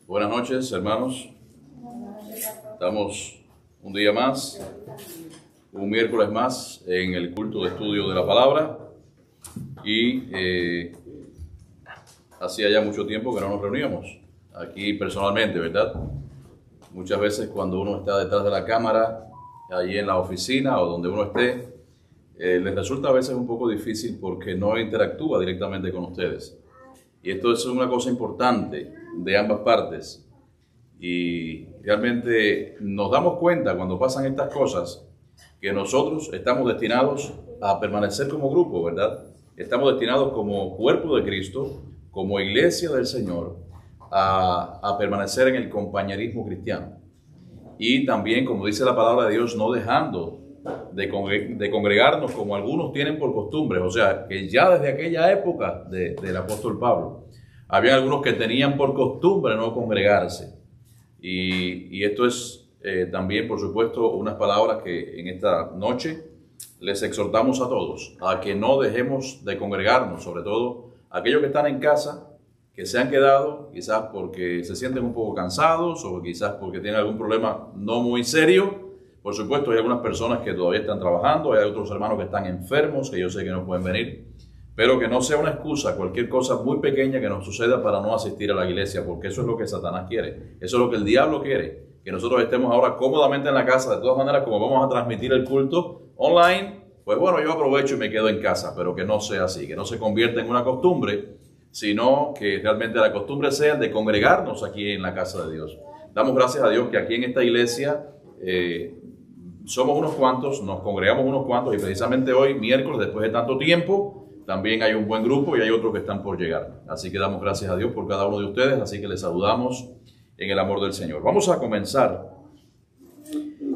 Buenas noches, hermanos. Estamos un día más, un miércoles más en el culto de estudio de la palabra y hacía ya mucho tiempo que no nos reuníamos aquí personalmente, ¿verdad? Muchas veces cuando uno está detrás de la cámara, allí en la oficina o donde uno esté, les resulta a veces un poco difícil porque no interactúa directamente con ustedes. Y esto es una cosa importante de ambas partes. Y realmente nos damos cuenta cuando pasan estas cosas que nosotros estamos destinados a permanecer como grupo, ¿verdad? Estamos destinados como cuerpo de Cristo, como iglesia del Señor, a permanecer en el compañerismo cristiano. Y también, como dice la palabra de Dios, no dejando de congregarnos como algunos tienen por costumbre. O sea, que ya desde aquella época del apóstol Pablo, había algunos que tenían por costumbre no congregarse. Y esto es también, por supuesto, unas palabras que en esta noche les exhortamos a todos, a que no dejemos de congregarnos, sobre todo aquellos que están en casa, que se han quedado, quizás porque se sienten un poco cansados o quizás porque tienen algún problema no muy serio. Por supuesto, hay algunas personas que todavía están trabajando, hay otros hermanos que están enfermos, que yo sé que no pueden venir, pero que no sea una excusa, cualquier cosa muy pequeña que nos suceda para no asistir a la iglesia, porque eso es lo que Satanás quiere, eso es lo que el diablo quiere, que nosotros estemos ahora cómodamente en la casa. De todas maneras, como vamos a transmitir el culto online, pues bueno, yo aprovecho y me quedo en casa, pero que no sea así, que no se convierta en una costumbre, sino que realmente la costumbre sea de congregarnos aquí en la casa de Dios. Damos gracias a Dios que aquí en esta iglesia somos unos cuantos, nos congregamos unos cuantos, y precisamente hoy, miércoles, después de tanto tiempo, también hay un buen grupo y hay otros que están por llegar. Así que damos gracias a Dios por cada uno de ustedes, así que les saludamos en el amor del Señor. Vamos a comenzar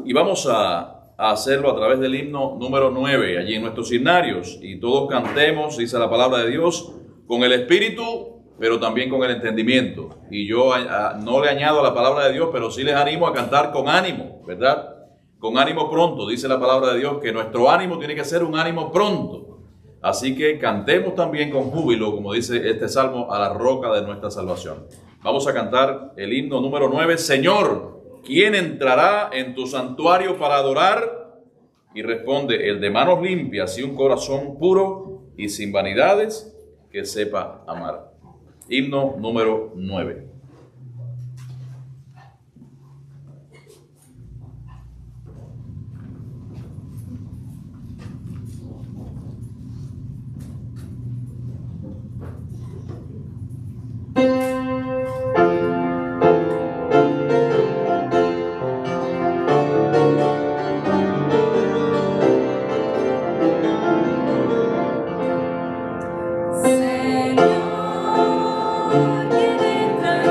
y vamos a hacerlo a través del himno número 9, allí en nuestros himnarios, y todos cantemos, dice la palabra de Dios, con el espíritu, pero también con el entendimiento. Y yo no le añado a la palabra de Dios, pero sí les animo a cantar con ánimo, ¿verdad? Con ánimo pronto, dice la palabra de Dios, que nuestro ánimo tiene que ser un ánimo pronto. Así que cantemos también con júbilo, como dice este salmo, a la roca de nuestra salvación. Vamos a cantar el himno número 9. Señor, ¿quién entrará en tu santuario para adorar? Y responde, el de manos limpias y un corazón puro y sin vanidades, que sepa amar. Himno número 9. Señor, ¿quién entrará?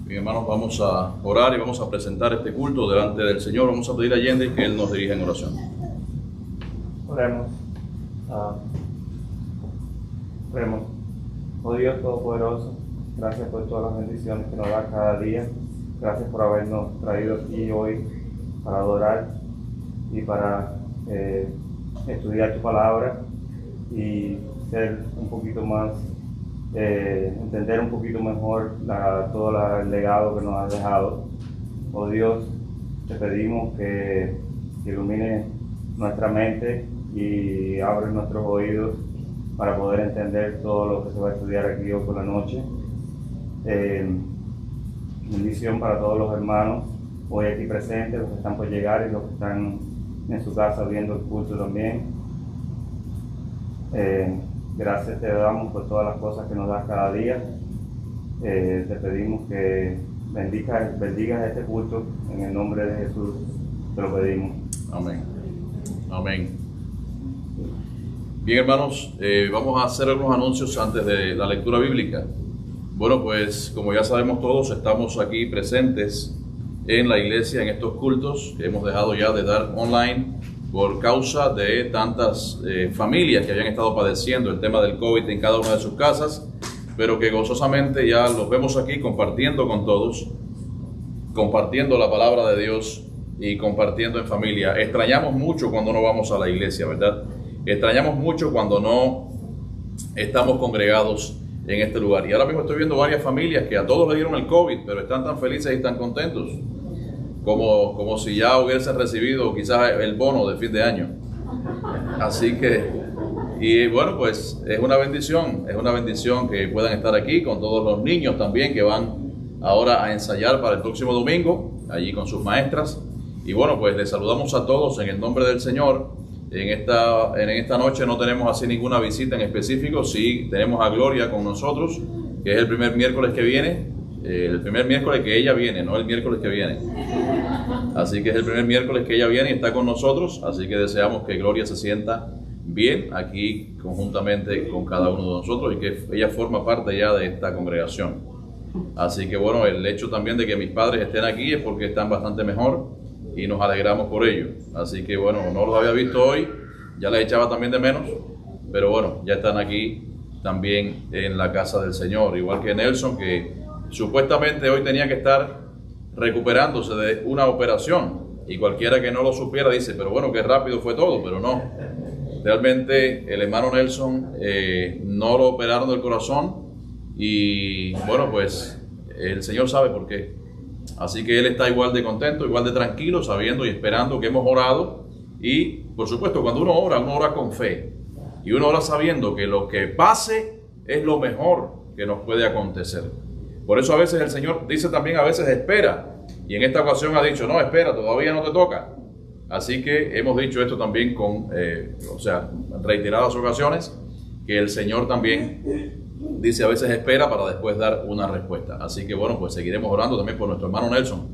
Bien, hermanos, vamos a orar y vamos a presentar este culto delante del Señor. Vamos a pedir a Yendi que Él nos dirija en oración. Oremos. Oremos. Oh Dios Todopoderoso, gracias por todas las bendiciones que nos das cada día. Gracias por habernos traído aquí hoy para adorar y para estudiar tu palabra y ser un poquito más, entender un poquito mejor todo el legado que nos has dejado. Oh Dios, te pedimos que ilumine nuestra mente y abre nuestros oídos para poder entender todo lo que se va a estudiar aquí hoy por la noche. Bendición para todos los hermanos hoy aquí presentes, los que están por llegar y los que están en su casa viendo el culto también. Gracias te damos por todas las cosas que nos das cada día. Te pedimos que bendigas este culto en el nombre de Jesús. Te lo pedimos. Amén. Amén. Bien, hermanos, vamos a hacer algunos anuncios antes de la lectura bíblica. Bueno, pues como ya sabemos todos, estamos aquí presentes en la iglesia en estos cultos. Hemos dejado ya de dar online por causa de tantas familias que habían estado padeciendo el tema del COVID en cada una de sus casas, pero que gozosamente ya los vemos aquí compartiendo con todos, compartiendo la palabra de Dios y compartiendo en familia. Extrañamos mucho cuando no vamos a la iglesia, ¿verdad? Extrañamos mucho cuando no estamos congregados en este lugar. Y ahora mismo estoy viendo varias familias que a todos le dieron el COVID, pero están tan felices y tan contentos como si ya hubiesen recibido quizás el bono de fin de año. Así que, y bueno, pues es una bendición que puedan estar aquí con todos los niños también que van ahora a ensayar para el próximo domingo, allí con sus maestras. Y bueno, pues les saludamos a todos en el nombre del Señor. En esta noche no tenemos así ninguna visita en específico. Sí tenemos a Gloria con nosotros, que es el primer miércoles que viene. El primer miércoles que ella viene, no el miércoles que viene. Así que es el primer miércoles que ella viene y está con nosotros. Así que deseamos que Gloria se sienta bien aquí conjuntamente con cada uno de nosotros y que ella forma parte ya de esta congregación. Así que bueno, el hecho también de que mis padres estén aquí es porque están bastante mejor y nos alegramos por ello. Así que bueno, no los había visto hoy, ya les echaba también de menos, pero bueno, ya están aquí también en la casa del Señor, igual que Nelson, que supuestamente hoy tenía que estar recuperándose de una operación, y cualquiera que no lo supiera dice, pero bueno, qué rápido fue todo, pero no. Realmente el hermano Nelson no lo operaron del corazón y bueno, pues el Señor sabe por qué. Así que él está igual de contento, igual de tranquilo, sabiendo y esperando que hemos orado. Y por supuesto, cuando uno ora con fe. Y uno ora sabiendo que lo que pase es lo mejor que nos puede acontecer. Por eso a veces el Señor dice también, a veces espera. Y en esta ocasión ha dicho, no, espera, todavía no te toca. Así que hemos dicho esto también en reiteradas ocasiones, que el Señor también dice a veces espera para después dar una respuesta. Así que bueno, pues seguiremos orando también por nuestro hermano Nelson,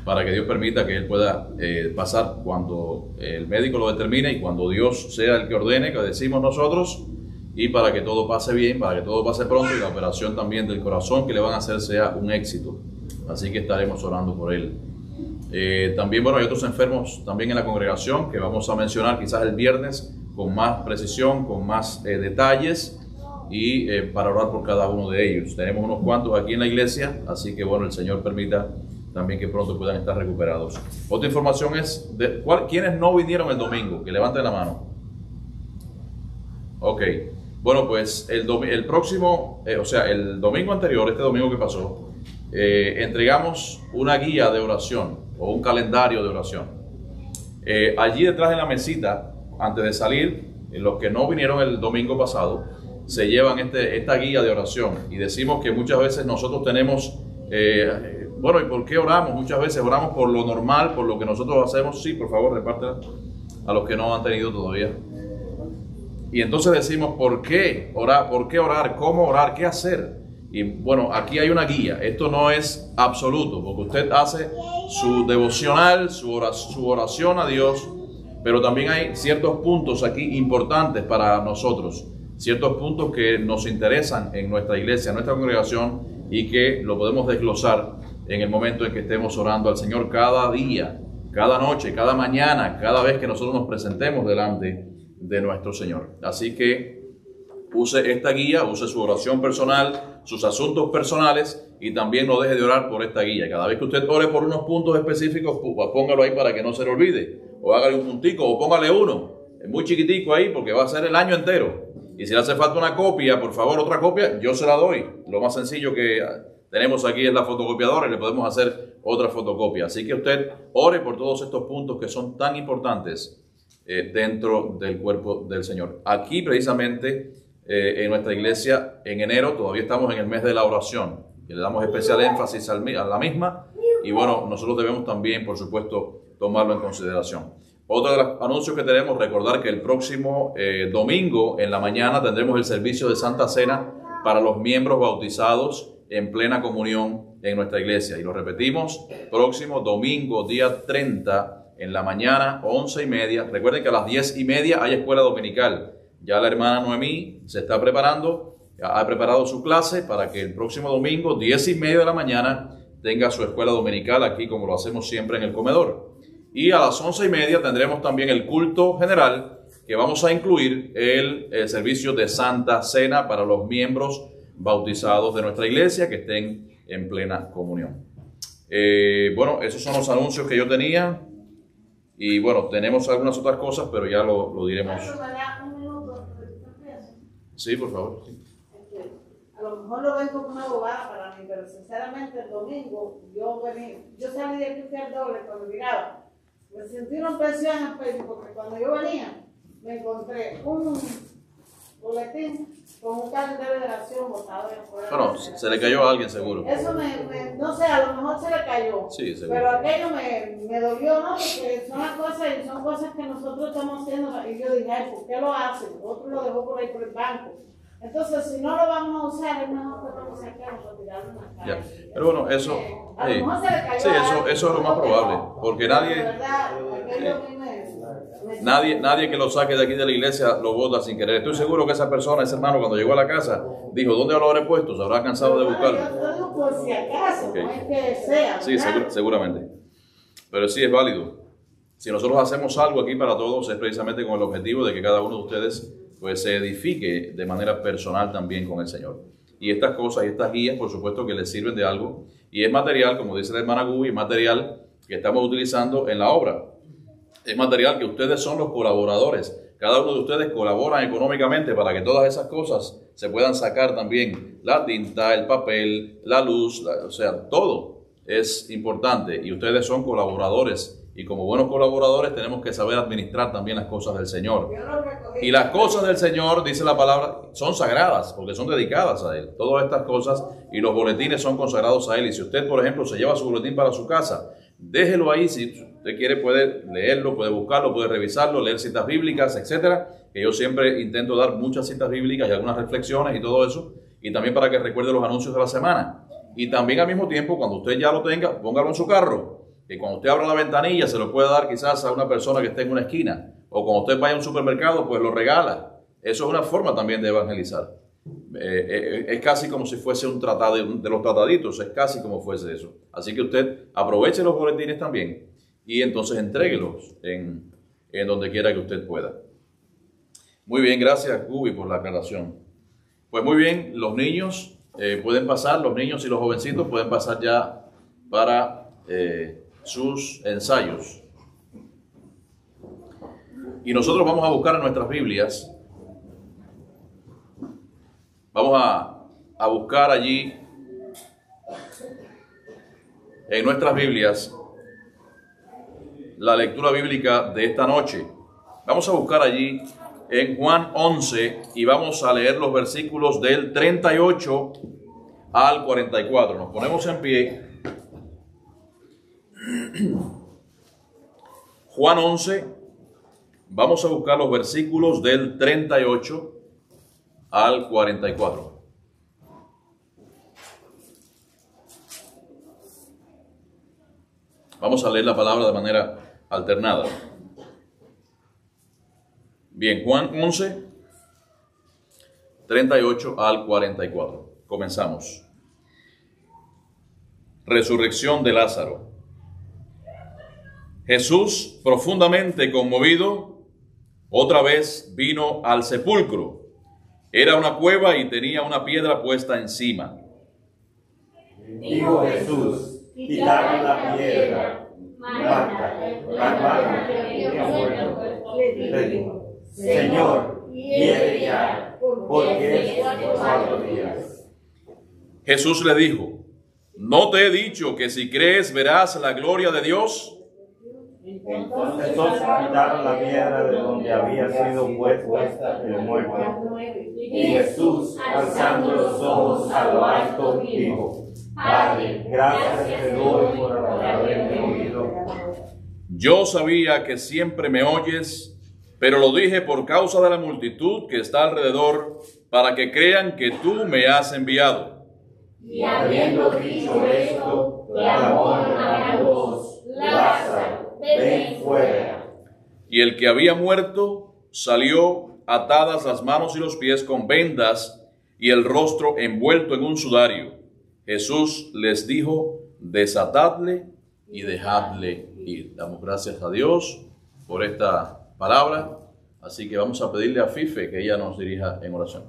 para que Dios permita que él pueda pasar cuando el médico lo determine y cuando Dios sea el que ordene, que decimos nosotros, y para que todo pase bien, para que todo pase pronto y la operación también del corazón que le van a hacer sea un éxito. Así que estaremos orando por él. También, bueno, hay otros enfermos también en la congregación que vamos a mencionar quizás el viernes con más precisión, con más detalles y para orar por cada uno de ellos. Tenemos unos cuantos aquí en la iglesia, así que bueno, el Señor permita también que pronto puedan estar recuperados. Otra información es, ¿quiénes no vinieron el domingo? Que levanten la mano. Ok, bueno, pues el próximo, el domingo anterior, este domingo que pasó, entregamos una guía de oración o un calendario de oración. Allí detrás de la mesita, antes de salir, los que no vinieron el domingo pasado, se llevan esta guía de oración y decimos que muchas veces nosotros tenemos, bueno, ¿y por qué oramos? Muchas veces oramos por lo normal, por lo que nosotros hacemos. Sí, por favor, repártela a los que no han tenido todavía. Y entonces decimos, ¿por qué orar? ¿Por qué orar? ¿Cómo orar? ¿Qué hacer? Y bueno, aquí hay una guía. Esto no es absoluto, porque usted hace su devocional, su oración a Dios, pero también hay ciertos puntos aquí importantes para nosotros, ciertos puntos que nos interesan en nuestra iglesia, en nuestra congregación, y que lo podemos desglosar en el momento en que estemos orando al Señor cada día, cada noche, cada mañana, cada vez que nosotros nos presentemos delante de nuestro Señor. Así que use esta guía, use su oración personal, sus asuntos personales, y también no deje de orar por esta guía. Cada vez que usted ore por unos puntos específicos, póngalo ahí para que no se le olvide, o hágale un puntico, o póngale uno, muy chiquitico ahí, porque va a ser el año entero. Y si le hace falta una copia, por favor, otra copia, yo se la doy. Lo más sencillo que tenemos aquí es la fotocopiadora y le podemos hacer otra fotocopia. Así que usted ore por todos estos puntos que son tan importantes dentro del cuerpo del Señor. Aquí precisamente en nuestra iglesia en enero todavía estamos en el mes de la oración y le damos especial énfasis a la misma, y bueno, nosotros debemos también, por supuesto, tomarlo en consideración. Otro de los anuncios que tenemos, recordar que el próximo domingo en la mañana tendremos el servicio de Santa Cena para los miembros bautizados en plena comunión en nuestra iglesia. Y lo repetimos, próximo domingo, día 30, en la mañana, 11:30. Recuerden que a las 10:30 hay escuela dominical. Ya la hermana Noemí se está preparando, ha preparado su clase para que el próximo domingo, 10:30 de la mañana, tenga su escuela dominical aquí, como lo hacemos siempre en el comedor. Y a las 11:30 tendremos también el culto general, que vamos a incluir el servicio de Santa Cena para los miembros bautizados de nuestra iglesia que estén en plena comunión. Bueno, esos son los anuncios que yo tenía. Y bueno, tenemos algunas otras cosas, pero ya lo diremos. Sí, por favor. Sí. A lo mejor lo ven como una bobada para mí, pero sinceramente el domingo yo salí de aquí al doble cuando llegaba. Me sentí una presión en el pecho porque cuando yo venía me encontré un boletín con un calendario de oración botado de afuera. Bueno, se le cayó a alguien seguro. Eso no sé, a lo mejor se le cayó. Sí, seguro. Pero aquello me dolió, ¿no? Porque son las cosas y son cosas que nosotros estamos haciendo. Y yo dije, ay, ¿por qué lo hacen? Otro lo dejó por ahí por el banco. Entonces, si no lo vamos a usar, es mejor que lo saquemos o tirarlo en la calle. Ya. Pero bueno, eso, a lo mejor se le cayó sí, eso es lo más probable, porque nadie que lo saque de aquí de la iglesia lo bota sin querer. Estoy seguro que esa persona, ese hermano, cuando llegó a la casa, dijo, ¿dónde lo habré puesto? Se habrá cansado de buscarlo. Yo digo por si acaso, okay. No es que sea. Sí, seguramente. Pero sí es válido. Si nosotros hacemos algo aquí para todos, es precisamente con el objetivo de que cada uno de ustedes pues se edifique de manera personal también con el Señor. Y estas cosas y estas guías, por supuesto que les sirven de algo. Y es material, como dice la hermana Gubi, es material que estamos utilizando en la obra. Es material que ustedes son los colaboradores. Cada uno de ustedes colaboran económicamente para que todas esas cosas se puedan sacar también. La tinta, el papel, la luz, o sea, todo es importante. Y ustedes son colaboradores. Y como buenos colaboradores tenemos que saber administrar también las cosas del Señor. Y las cosas del Señor, dice la palabra, son sagradas porque son dedicadas a Él. Todas estas cosas y los boletines son consagrados a Él. Y si usted, por ejemplo, se lleva su boletín para su casa, déjelo ahí. Si usted quiere puede leerlo, puede buscarlo, puede revisarlo, leer citas bíblicas, etcétera. Que yo siempre intento dar muchas citas bíblicas y algunas reflexiones y todo eso. Y también para que recuerde los anuncios de la semana. Y también al mismo tiempo, cuando usted ya lo tenga, póngalo en su carro. Que cuando usted abra la ventanilla se lo puede dar quizás a una persona que esté en una esquina. O cuando usted vaya a un supermercado, pues lo regala. Eso es una forma también de evangelizar. Es casi como si fuese un tratado de los trataditos. Es casi como fuese eso. Así que usted aproveche los boletines también y entonces entréguelos en donde quiera que usted pueda. Muy bien, gracias Gubi por la aclaración. Pues muy bien, los niños pueden pasar, los niños y los jovencitos pueden pasar ya para sus ensayos. Y nosotros vamos a buscar en nuestras Biblias, vamos a buscar allí en nuestras Biblias la lectura bíblica de esta noche. Vamos a buscar allí en Juan 11 y vamos a leer los versículos del 38 al 44. Nos ponemos en pie. Juan 11, vamos a buscar los versículos del 38 al 44. Vamos a leer la palabra de manera alternada. Bien, Juan 11, 38 al 44. Comenzamos. resurrección de Lázaro. Jesús, profundamente conmovido, otra vez vino al sepulcro. Era una cueva y tenía una piedra puesta encima. Dijo Jesús: quitaron la piedra. Marta, la hermana que había muerto, le dijo: Señor, viene ya, porque es 4 días. Jesús le dijo: ¿no te he dicho que si crees verás la gloria de Dios? Entonces quitaron la piedra de donde había sido puesta el muerto. Y Jesús, alzando los ojos a lo alto, dijo: Padre, gracias te doy por haberme oído. Yo sabía que siempre me oyes, pero lo dije por causa de la multitud que está alrededor, para que crean que tú me has enviado. Y habiendo dicho esto, clamó a gran voz: Lázaro, ven fuera. Y el que había muerto salió, atadas las manos y los pies con vendas y el rostro envuelto en un sudario. Jesús les dijo: desatadle y dejadle ir. Damos gracias a Dios por esta palabra, así que vamos a pedirle a Fife que ella nos dirija en oración.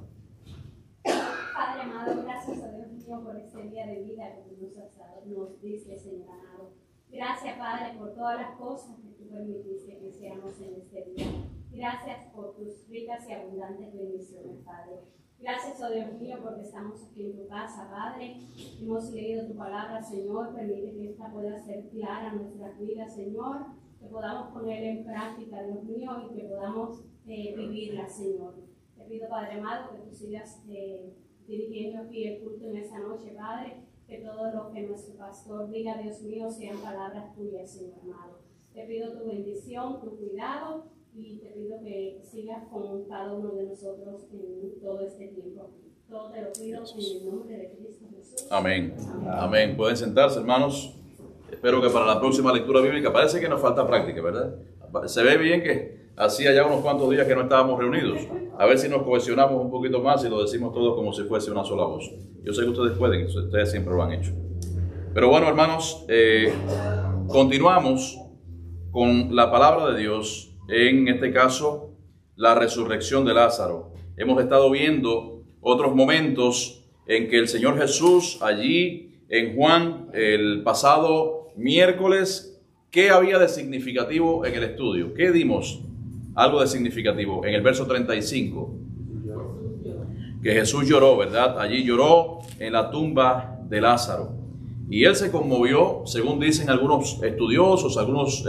Padre amado, gracias a Dios mío por este día de vida que tú nos diste, Señor amado. Gracias, Padre, por todas las cosas que tú permitiste que hiciéramos en este día. Gracias por tus ricas y abundantes bendiciones, Padre. Gracias, oh Dios mío, porque estamos aquí en tu casa, Padre. Hemos leído tu palabra, Señor. Permite que esta pueda ser clara en nuestras vidas, Señor. Que podamos ponerla en práctica, Dios mío, y que podamos vivirla, Señor. Te pido, Padre amado, que tú sigas dirigiendo aquí el culto en esta noche, Padre. Que todo lo que nuestro pastor diga, Dios mío, sean palabras tuyas, Señor amado. Te pido tu bendición, tu cuidado, y te pido que sigas con cada uno de nosotros en todo este tiempo. Todo te lo pido en el nombre de Cristo Jesús. Amén. Amén. Pueden sentarse, hermanos. Espero que para la próxima lectura bíblica, parece que nos falta práctica, ¿verdad? Se ve bien que hacía ya unos cuantos días que no estábamos reunidos. A ver si nos cohesionamos un poquito más y lo decimos todo como si fuese una sola voz. Yo sé que ustedes pueden, ustedes siempre lo han hecho. Pero bueno, hermanos, continuamos con la palabra de Dios. En este caso, la resurrección de Lázaro. Hemos estado viendo otros momentos en que el Señor Jesús, allí en Juan, el pasado miércoles, ¿qué había de significativo en el estudio? ¿Qué dimos? Algo de significativo. En el verso 35, que Jesús lloró, ¿verdad? Allí lloró en la tumba de Lázaro. Y él se conmovió, según dicen algunos estudiosos, algunos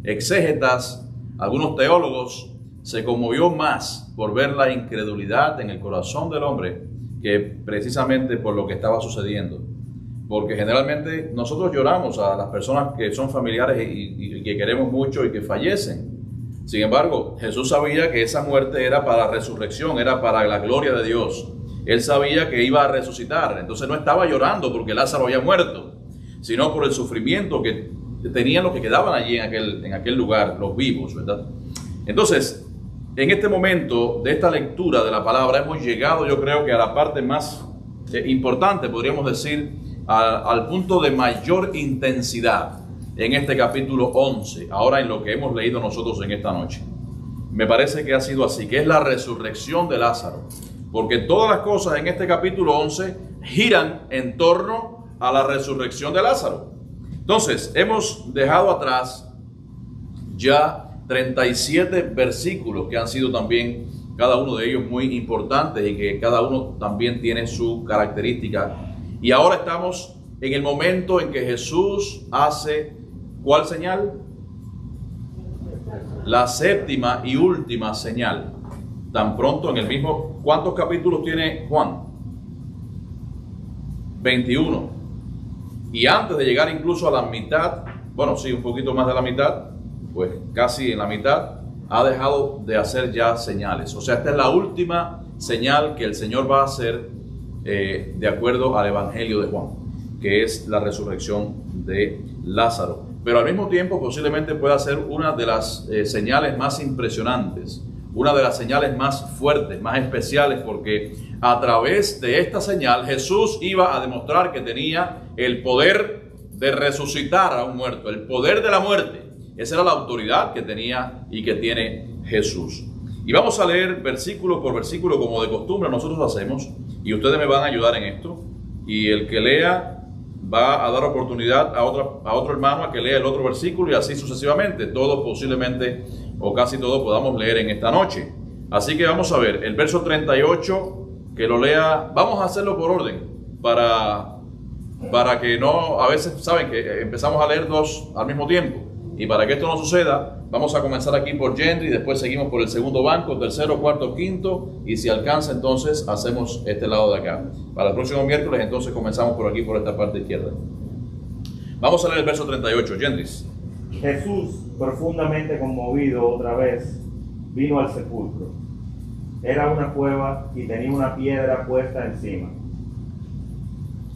exégetas, algunos teólogos, se conmovió más por ver la incredulidad en el corazón del hombre que precisamente por lo que estaba sucediendo. Porque generalmente nosotros lloramos a las personas que son familiares y que queremos mucho y que fallecen. Sin embargo, Jesús sabía que esa muerte era para resurrección, era para la gloria de Dios. Él sabía que iba a resucitar. Entonces no estaba llorando porque Lázaro había muerto, sino por el sufrimiento que tenían los que quedaban allí en aquel lugar, los vivos, ¿verdad? Entonces, en este momento de esta lectura de la palabra hemos llegado, yo creo que a la parte más importante, podríamos decir, al punto de mayor intensidad en este capítulo 11, ahora en lo que hemos leído nosotros en esta noche. Me parece que ha sido así, que es la resurrección de Lázaro, porque todas las cosas en este capítulo 11 giran en torno a la resurrección de Lázaro. Entonces, hemos dejado atrás ya 37 versículos que han sido también, cada uno de ellos muy importantes y que cada uno también tiene su característica. Y ahora estamos en el momento en que Jesús hace, ¿cuál señal? La séptima y última señal. Tan pronto en el mismo, ¿cuántos capítulos tiene Juan? 21. Y antes de llegar incluso a la mitad, bueno, sí, un poquito más de la mitad, pues casi en la mitad, ha dejado de hacer ya señales. O sea, esta es la última señal que el Señor va a hacer de acuerdo al Evangelio de Juan, que es la resurrección de Lázaro. Pero al mismo tiempo posiblemente pueda ser una de las señales más impresionantes, una de las señales más fuertes, más especiales, porque a través de esta señal Jesús iba a demostrar que tenía el poder de resucitar a un muerto, el poder de la muerte. Esa era la autoridad que tenía y que tiene Jesús. Y vamos a leer versículo por versículo como de costumbre nosotros lo hacemos, y ustedes me van a ayudar en esto, y el que lea va a dar oportunidad a otro hermano a que lea el otro versículo, y así sucesivamente. Todos posiblemente, o casi todos, podamos leer en esta noche. Así que vamos a ver el verso 38, que lo lea. Vamos a hacerlo por orden, para que no, a veces saben que empezamos a leer dos al mismo tiempo, y para que esto no suceda, vamos a comenzar aquí por Gendry, después seguimos por el segundo banco, tercero, cuarto, quinto, y si alcanza entonces hacemos este lado de acá. Para el próximo miércoles entonces comenzamos por aquí, por esta parte izquierda. Vamos a leer el verso 38, Gendry. Jesús, profundamente conmovido otra vez, vino al sepulcro. Era una cueva y tenía una piedra puesta encima.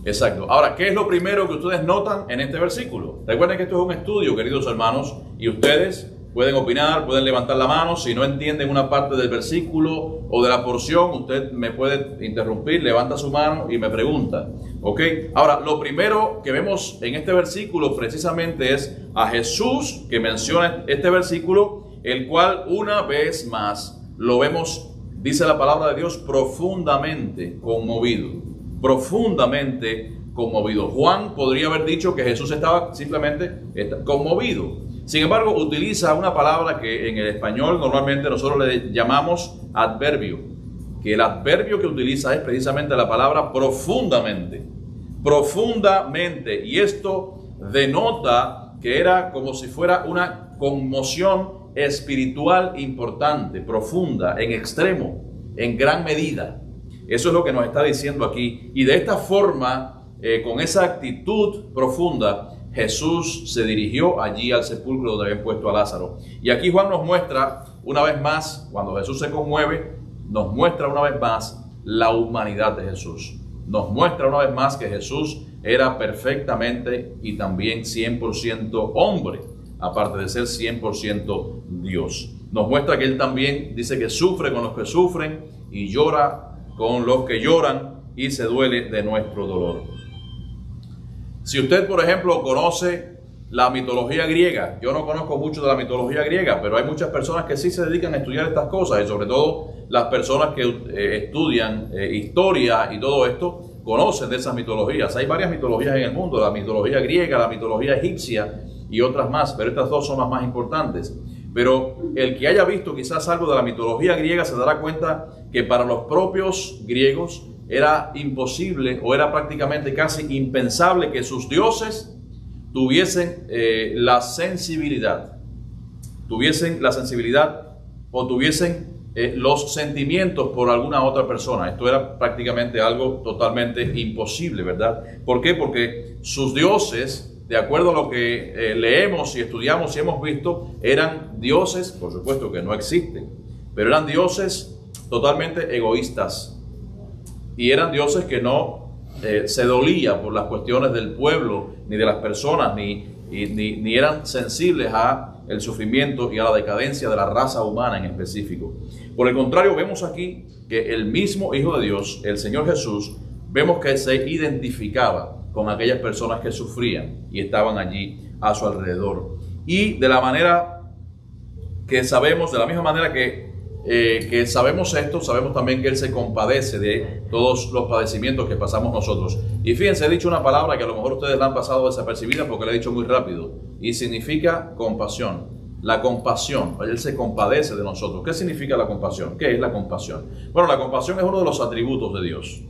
Exacto. Ahora, ¿qué es lo primero que ustedes notan en este versículo? Recuerden que esto es un estudio, queridos hermanos, y ustedes pueden opinar, pueden levantar la mano. Si no entienden una parte del versículo o de la porción, usted me puede interrumpir, levanta su mano y me pregunta. ¿Ok? Ahora, lo primero que vemos en este versículo precisamente es a Jesús, que menciona este versículo, el cual una vez más lo vemos, dice la palabra de Dios, profundamente conmovido. Profundamente conmovido. Juan podría haber dicho que Jesús estaba simplemente conmovido. Sin embargo, utiliza una palabra que en el español normalmente nosotros le llamamos adverbio, que el adverbio que utiliza es precisamente la palabra profundamente. Profundamente. Y esto denota que era como si fuera una conmoción espiritual importante, profunda, en extremo, en gran medida. Eso es lo que nos está diciendo aquí. Y de esta forma, con esa actitud profunda, Jesús se dirigió allí al sepulcro donde habían puesto a Lázaro. Y aquí Juan nos muestra una vez más, cuando Jesús se conmueve, nos muestra una vez más la humanidad de Jesús. Nos muestra una vez más que Jesús era perfectamente y también 100% hombre, aparte de ser 100% Dios. Nos muestra que Él también dice que sufre con los que sufren y llora con los que lloran y se duele de nuestro dolor. Si usted, por ejemplo, conoce la mitología griega, yo no conozco mucho de la mitología griega, pero hay muchas personas que sí se dedican a estudiar estas cosas, y sobre todo las personas que estudian historia y todo esto, conocen de esas mitologías. Hay varias mitologías en el mundo, la mitología griega, la mitología egipcia y otras más, pero estas dos son las más importantes. Pero el que haya visto quizás algo de la mitología griega se dará cuenta que para los propios griegos era imposible o era prácticamente casi impensable que sus dioses tuviesen la sensibilidad o tuviesen los sentimientos por alguna otra persona. Esto era prácticamente algo totalmente imposible, ¿verdad? ¿Por qué? Porque sus dioses, de acuerdo a lo que leemos y estudiamos y hemos visto, eran dioses, por supuesto que no existen, pero eran dioses totalmente egoístas. Y eran dioses que no se dolía por las cuestiones del pueblo, ni de las personas, ni eran sensibles a el sufrimiento y a la decadencia de la raza humana en específico. Por el contrario, vemos aquí que el mismo Hijo de Dios, el Señor Jesús, vemos que se identificaba con aquellas personas que sufrían y estaban allí a su alrededor. Y de la manera que sabemos, de la misma manera que sabemos esto, sabemos también que Él se compadece de todos los padecimientos que pasamos nosotros. Y fíjense, he dicho una palabra que a lo mejor ustedes la han pasado desapercibida porque la he dicho muy rápido, y significa compasión. La compasión, Él se compadece de nosotros. ¿Qué significa la compasión? ¿Qué es la compasión? Bueno, la compasión es uno de los atributos de Dios.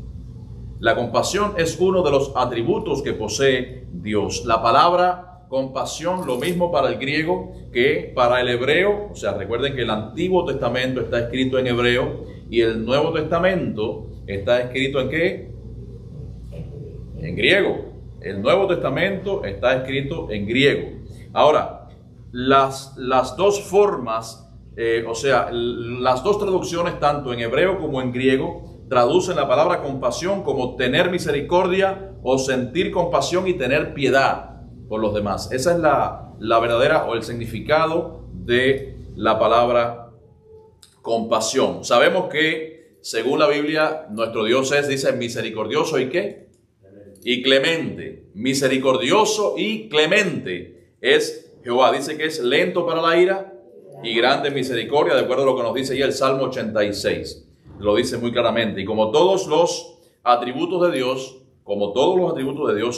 La compasión es uno de los atributos que posee Dios. La palabra compasión, lo mismo para el griego que para el hebreo. O sea, recuerden que el Antiguo Testamento está escrito en hebreo y el Nuevo Testamento está escrito ¿en qué? En griego. El Nuevo Testamento está escrito en griego. Ahora, las dos formas, las dos traducciones, tanto en hebreo como en griego, traducen la palabra compasión como tener misericordia o sentir compasión y tener piedad por los demás. Esa es la verdadera o el significado de la palabra compasión. Sabemos que, según la Biblia, nuestro Dios es, dice, misericordioso y ¿qué? Y clemente. Misericordioso y clemente es Jehová. Dice que es lento para la ira y grande en misericordia, de acuerdo a lo que nos dice ya el Salmo 86. Lo dice muy claramente. Y como todos los atributos de Dios,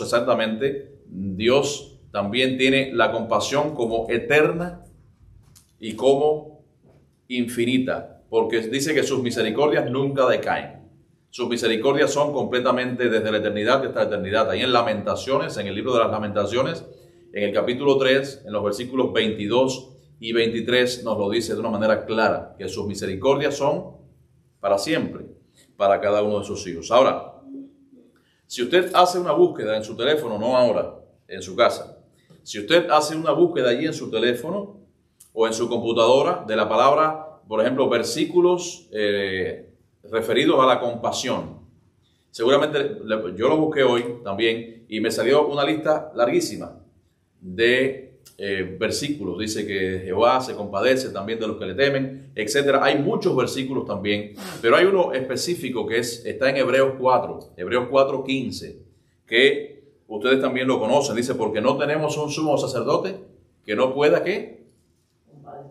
exactamente, Dios también tiene la compasión como eterna y como infinita, porque dice que sus misericordias nunca decaen. Sus misericordias son completamente desde la eternidad hasta la eternidad. Ahí en Lamentaciones, en el libro de las Lamentaciones, en el capítulo 3, en los versículos 22 y 23, nos lo dice de una manera clara, que sus misericordias son para siempre, para cada uno de sus hijos. Ahora, si usted hace una búsqueda en su teléfono, no ahora, en su casa, si usted hace una búsqueda allí en su teléfono o en su computadora de la palabra, por ejemplo, versículos referidos a la compasión, seguramente yo lo busqué hoy también y me salió una lista larguísima de versículos. Dice que Jehová se compadece también de los que le temen, etcétera. Hay muchos versículos también, pero hay uno específico que está en Hebreos 4:15, que ustedes también lo conocen. Dice, porque no tenemos un sumo sacerdote que no pueda, ¿qué?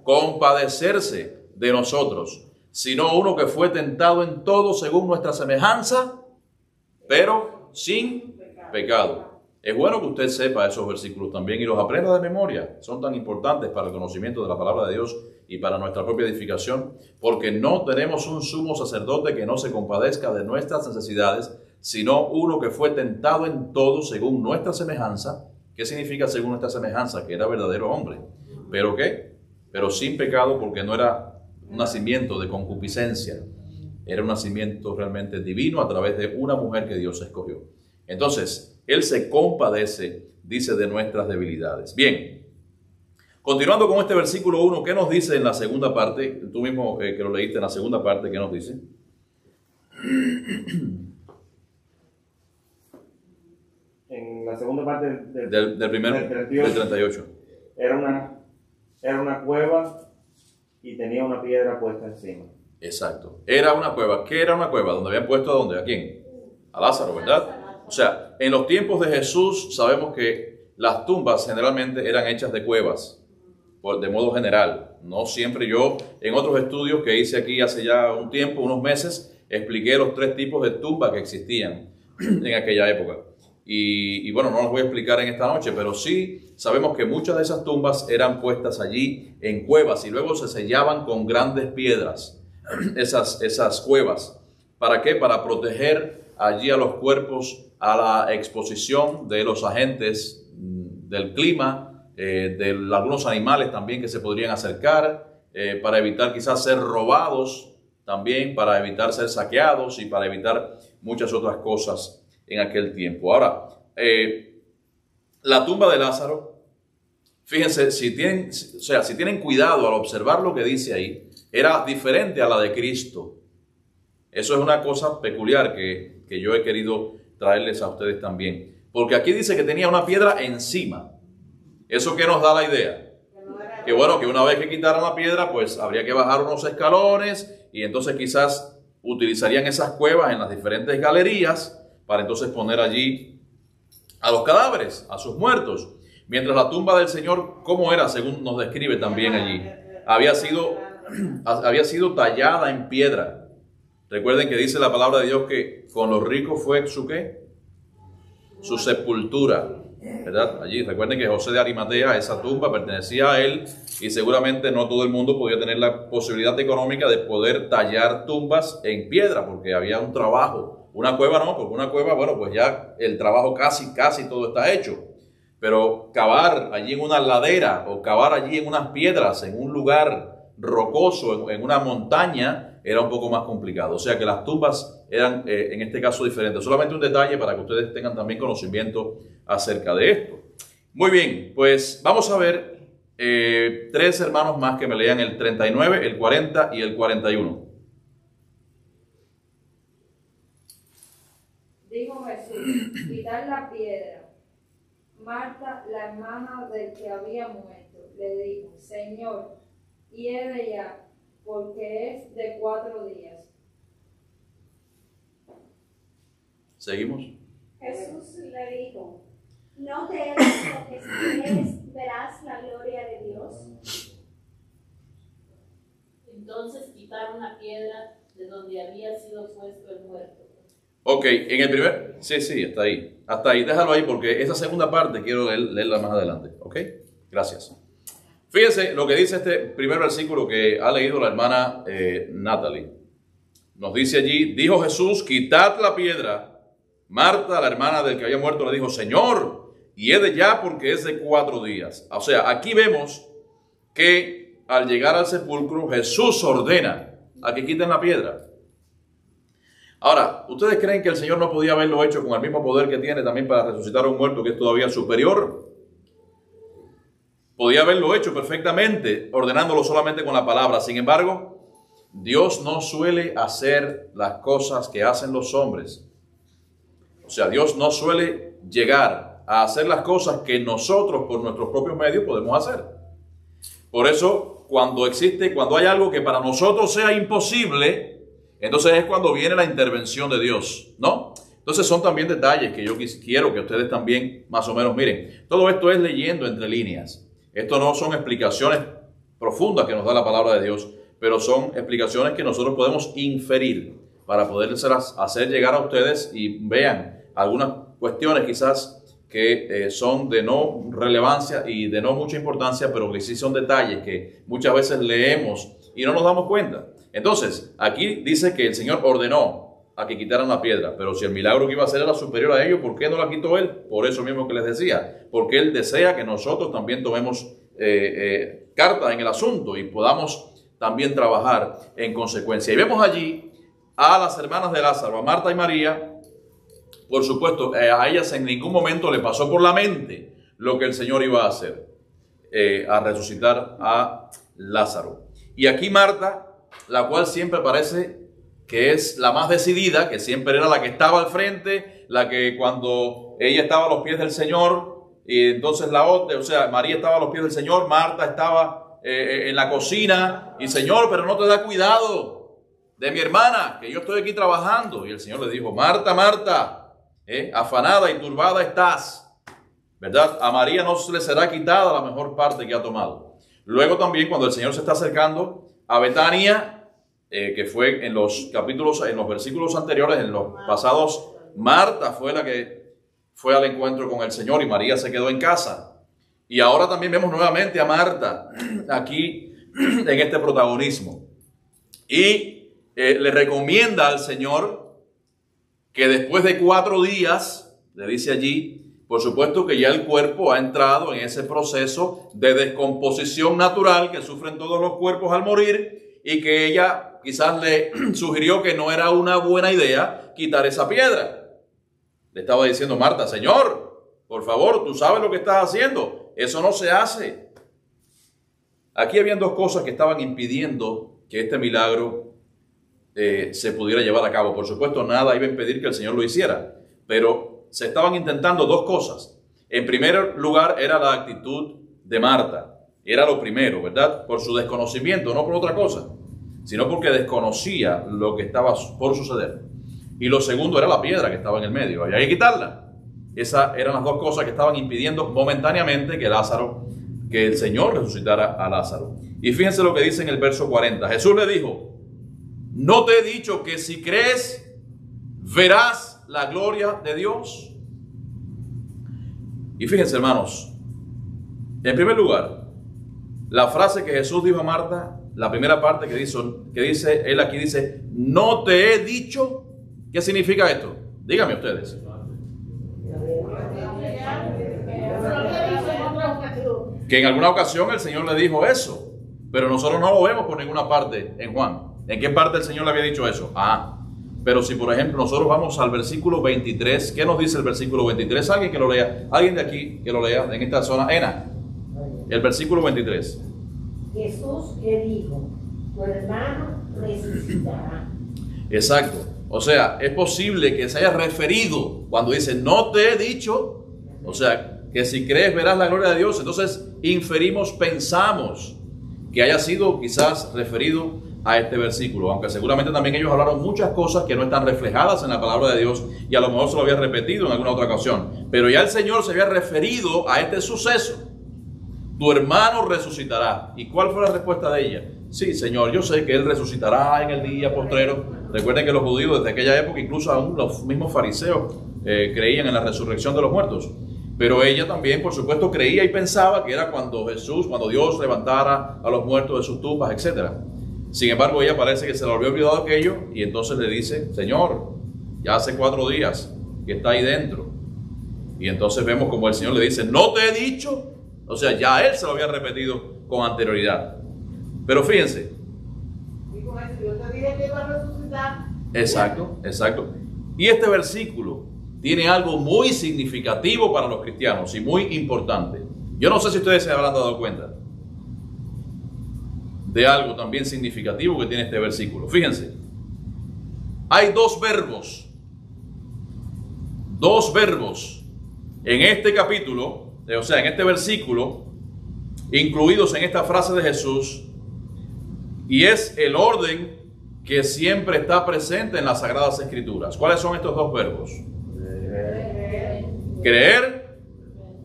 Compadecerse de nosotros, sino uno que fue tentado en todo según nuestra semejanza, pero sin pecado. Es bueno que usted sepa esos versículos también y los aprenda de memoria. Son tan importantes para el conocimiento de la palabra de Dios y para nuestra propia edificación, porque no tenemos un sumo sacerdote que no se compadezca de nuestras necesidades, sino uno que fue tentado en todo según nuestra semejanza. ¿Qué significa según nuestra semejanza? Que era verdadero hombre. ¿Pero qué? Pero sin pecado, porque no era un nacimiento de concupiscencia. Era un nacimiento realmente divino a través de una mujer que Dios escogió. Entonces, Él se compadece, dice, de nuestras debilidades. Bien, continuando con este versículo 1, ¿qué nos dice en la segunda parte? Tú mismo que lo leíste en la segunda parte, ¿qué nos dice? En la segunda parte del 38. Era una cueva y tenía una piedra puesta encima. Exacto. Era una cueva. ¿Qué era una cueva? ¿Donde habían puesto a dónde? ¿A quién? A Lázaro, ¿verdad? O sea, en los tiempos de Jesús sabemos que las tumbas generalmente eran hechas de cuevas, de modo general. No siempre. Yo, en otros estudios que hice aquí hace ya un tiempo, unos meses, expliqué los 3 tipos de tumbas que existían en aquella época. Y bueno, no las voy a explicar en esta noche, pero sí sabemos que muchas de esas tumbas eran puestas allí en cuevas y luego se sellaban con grandes piedras esas cuevas. ¿Para qué? Para proteger allí a los cuerpos a la exposición de los agentes del clima, de algunos animales también que se podrían acercar, para evitar quizás ser robados también, para evitar ser saqueados y para evitar muchas otras cosas en aquel tiempo. Ahora, la tumba de Lázaro, fíjense, si tienen cuidado al observar lo que dice ahí, era diferente a la de Cristo. Eso es una cosa peculiar que yo he querido traerles a ustedes también. Porque aquí dice que tenía una piedra encima. ¿Eso qué nos da la idea? Que bueno, que una vez que quitaran la piedra, pues habría que bajar unos escalones y entonces quizás utilizarían esas cuevas en las diferentes galerías para entonces poner allí a los cadáveres, a sus muertos. Mientras la tumba del Señor, ¿cómo era? Según nos describe también allí. Había sido tallada en piedra. Recuerden que dice la palabra de Dios que con los ricos fue su ¿qué? Su sepultura, ¿verdad? Allí, recuerden que José de Arimatea, esa tumba pertenecía a él y seguramente no todo el mundo podía tener la posibilidad económica de poder tallar tumbas en piedra porque había un trabajo. Una cueva no, porque una cueva, bueno, pues ya el trabajo casi todo está hecho. Pero cavar allí en una ladera o cavar allí en unas piedras, en un lugar rocoso, en una montaña, era un poco más complicado. O sea que las tumbas eran en este caso diferentes. Solamente un detalle para que ustedes tengan también conocimiento acerca de esto. Muy bien, pues vamos a ver 3 hermanos más que me lean el 39, el 40 y el 41. Dijo Jesús, quitad la piedra. Marta, la hermana del que había muerto, le dijo, Señor, hiede ya, porque es de 4 días. ¿Seguimos? Jesús le dijo, ¿no te he dicho que si crees verás la gloria de Dios? Entonces quitaron la piedra de donde había sido puesto el muerto. Ok, en el primer... Sí, está ahí. Hasta ahí, déjalo ahí porque esa segunda parte quiero leerla más adelante. Ok, gracias. Fíjense lo que dice este primer versículo que ha leído la hermana Natalie. Nos dice allí, dijo Jesús, quitad la piedra. Marta, la hermana del que había muerto, le dijo, Señor, y he de ya porque es de 4 días. O sea, aquí vemos que al llegar al sepulcro, Jesús ordena a que quiten la piedra. Ahora, ¿ustedes creen que el Señor no podía haberlo hecho con el mismo poder que tiene también para resucitar a un muerto que es todavía superior? Podía haberlo hecho perfectamente, ordenándolo solamente con la palabra. Sin embargo, Dios no suele hacer las cosas que hacen los hombres. O sea, Dios no suele llegar a hacer las cosas que nosotros por nuestros propios medios podemos hacer. Por eso, cuando hay algo que para nosotros sea imposible, entonces es cuando viene la intervención de Dios, ¿no? Entonces son también detalles que yo quiero que ustedes también más o menos miren. Todo esto es leyendo entre líneas. Esto no son explicaciones profundas que nos da la palabra de Dios, pero son explicaciones que nosotros podemos inferir para poderles hacer llegar a ustedes y vean algunas cuestiones quizás que son de no relevancia y de no mucha importancia, pero que sí son detalles que muchas veces leemos y no nos damos cuenta. Entonces, aquí dice que el Señor ordenó a que quitaran la piedra, pero si el milagro que iba a hacer era superior a ellos, ¿por qué no la quitó Él? Por eso mismo que les decía, porque Él desea que nosotros también tomemos cartas en el asunto y podamos también trabajar en consecuencia. Y vemos allí a las hermanas de Lázaro, a Marta y María. Por supuesto, a ellas en ningún momento le pasó por la mente lo que el Señor iba a hacer, a resucitar a Lázaro. Y aquí Marta, la cual siempre parece que es la más decidida, que siempre era la que estaba al frente, la que cuando ella estaba a los pies del Señor, y entonces la otra, o sea, María estaba a los pies del Señor, Marta estaba en la cocina, y Señor, pero no te da cuidado de mi hermana, que yo estoy aquí trabajando. Y el Señor le dijo, Marta, Marta, afanada y turbada estás, ¿verdad? A María no se le será quitada la mejor parte que ha tomado. Luego también cuando el Señor se está acercando a Betania, que fue en los versículos anteriores, en los pasados, Marta fue la que fue al encuentro con el Señor y María se quedó en casa. Y ahora también vemos nuevamente a Marta aquí en este protagonismo. Y le recomienda al Señor que después de 4 días, le dice allí, por supuesto que ya el cuerpo ha entrado en ese proceso de descomposición natural que sufren todos los cuerpos al morir, y que ella quizás le sugirió que no era una buena idea quitar esa piedra. Le estaba diciendo, Marta, Señor, por favor, tú sabes lo que estás haciendo, eso no se hace. Aquí habían 2 cosas que estaban impidiendo que este milagro se pudiera llevar a cabo. Por supuesto, nada iba a impedir que el Señor lo hiciera, pero se estaban intentando 2 cosas. En primer lugar, era la actitud de Marta. Era lo primero, ¿verdad? Por su desconocimiento, no por otra cosa, sino porque desconocía lo que estaba por suceder. Y lo segundo era la piedra que estaba en el medio. Había que quitarla. Esas eran las 2 cosas que estaban impidiendo momentáneamente que el Señor resucitara a Lázaro. Y fíjense lo que dice en el verso 40. Jesús le dijo, ¿no te he dicho que si crees, verás la gloria de Dios? Y fíjense, hermanos, en primer lugar, la frase que Jesús dijo a Marta, la primera parte que dice, él aquí dice, ¿no te he dicho? ¿Qué significa esto? Díganme ustedes. Que en alguna ocasión el Señor le dijo eso, pero nosotros no lo vemos por ninguna parte en Juan. ¿En qué parte el Señor le había dicho eso? Pero si por ejemplo nosotros vamos al versículo 23, ¿qué nos dice el versículo 23? Alguien que lo lea, alguien de aquí que lo lea, en esta zona, Ena, el versículo 23. Jesús le dijo, tu hermano resucitará. Exacto, o sea, es posible que se haya referido cuando dice, no te he dicho, o sea, que si crees verás la gloria de Dios. Entonces inferimos, pensamos que haya sido quizás referido a este versículo, aunque seguramente también ellos hablaron muchas cosas que no están reflejadas en la palabra de Dios y a lo mejor se lo había repetido en alguna otra ocasión, pero ya el Señor se había referido a este suceso. Tu hermano resucitará. ¿Y cuál fue la respuesta de ella? Sí, Señor, yo sé que Él resucitará en el día postrero. Recuerden que los judíos desde aquella época, incluso aún los mismos fariseos, creían en la resurrección de los muertos. Pero ella también, por supuesto, creía y pensaba que era cuando Dios levantara a los muertos de sus tumbas, etc. Sin embargo, ella parece que se le había olvidado aquello y entonces le dice, Señor, ya hace 4 días que está ahí dentro. Y entonces vemos como el Señor le dice, ¿no te he dicho? O sea, ya Él se lo había repetido con anterioridad. Pero fíjense. Yo te dije que iba a resucitar. Exacto, exacto. Y este versículo tiene algo muy significativo para los cristianos y muy importante. Yo no sé si ustedes se habrán dado cuenta de algo también significativo que tiene este versículo. Fíjense, hay dos verbos en este capítulo, o sea, en este versículo, incluidos en esta frase de Jesús, y es el orden que siempre está presente en las Sagradas Escrituras. ¿Cuáles son estos dos verbos? Creer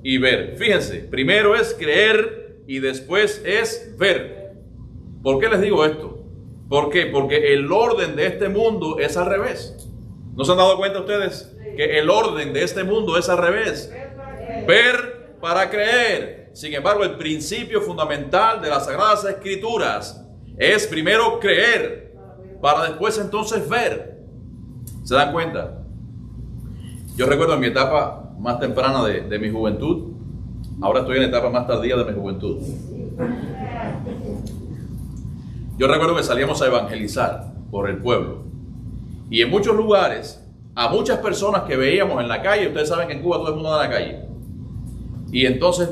y ver. Fíjense, primero es creer y después es ver. ¿Por qué les digo esto? ¿Por qué? Porque el orden de este mundo es al revés. ¿No se han dado cuenta ustedes que el orden de este mundo es al revés? Ver para creer. Sin embargo, el principio fundamental de las Sagradas Escrituras es primero creer para después entonces ver. ¿Se dan cuenta? Yo recuerdo en mi etapa más temprana de mi juventud, ahora estoy en la etapa más tardía de mi juventud. Yo recuerdo que salíamos a evangelizar por el pueblo y en muchos lugares a muchas personas que veíamos en la calle, ustedes saben que en Cuba todo el mundo anda en la calle, y entonces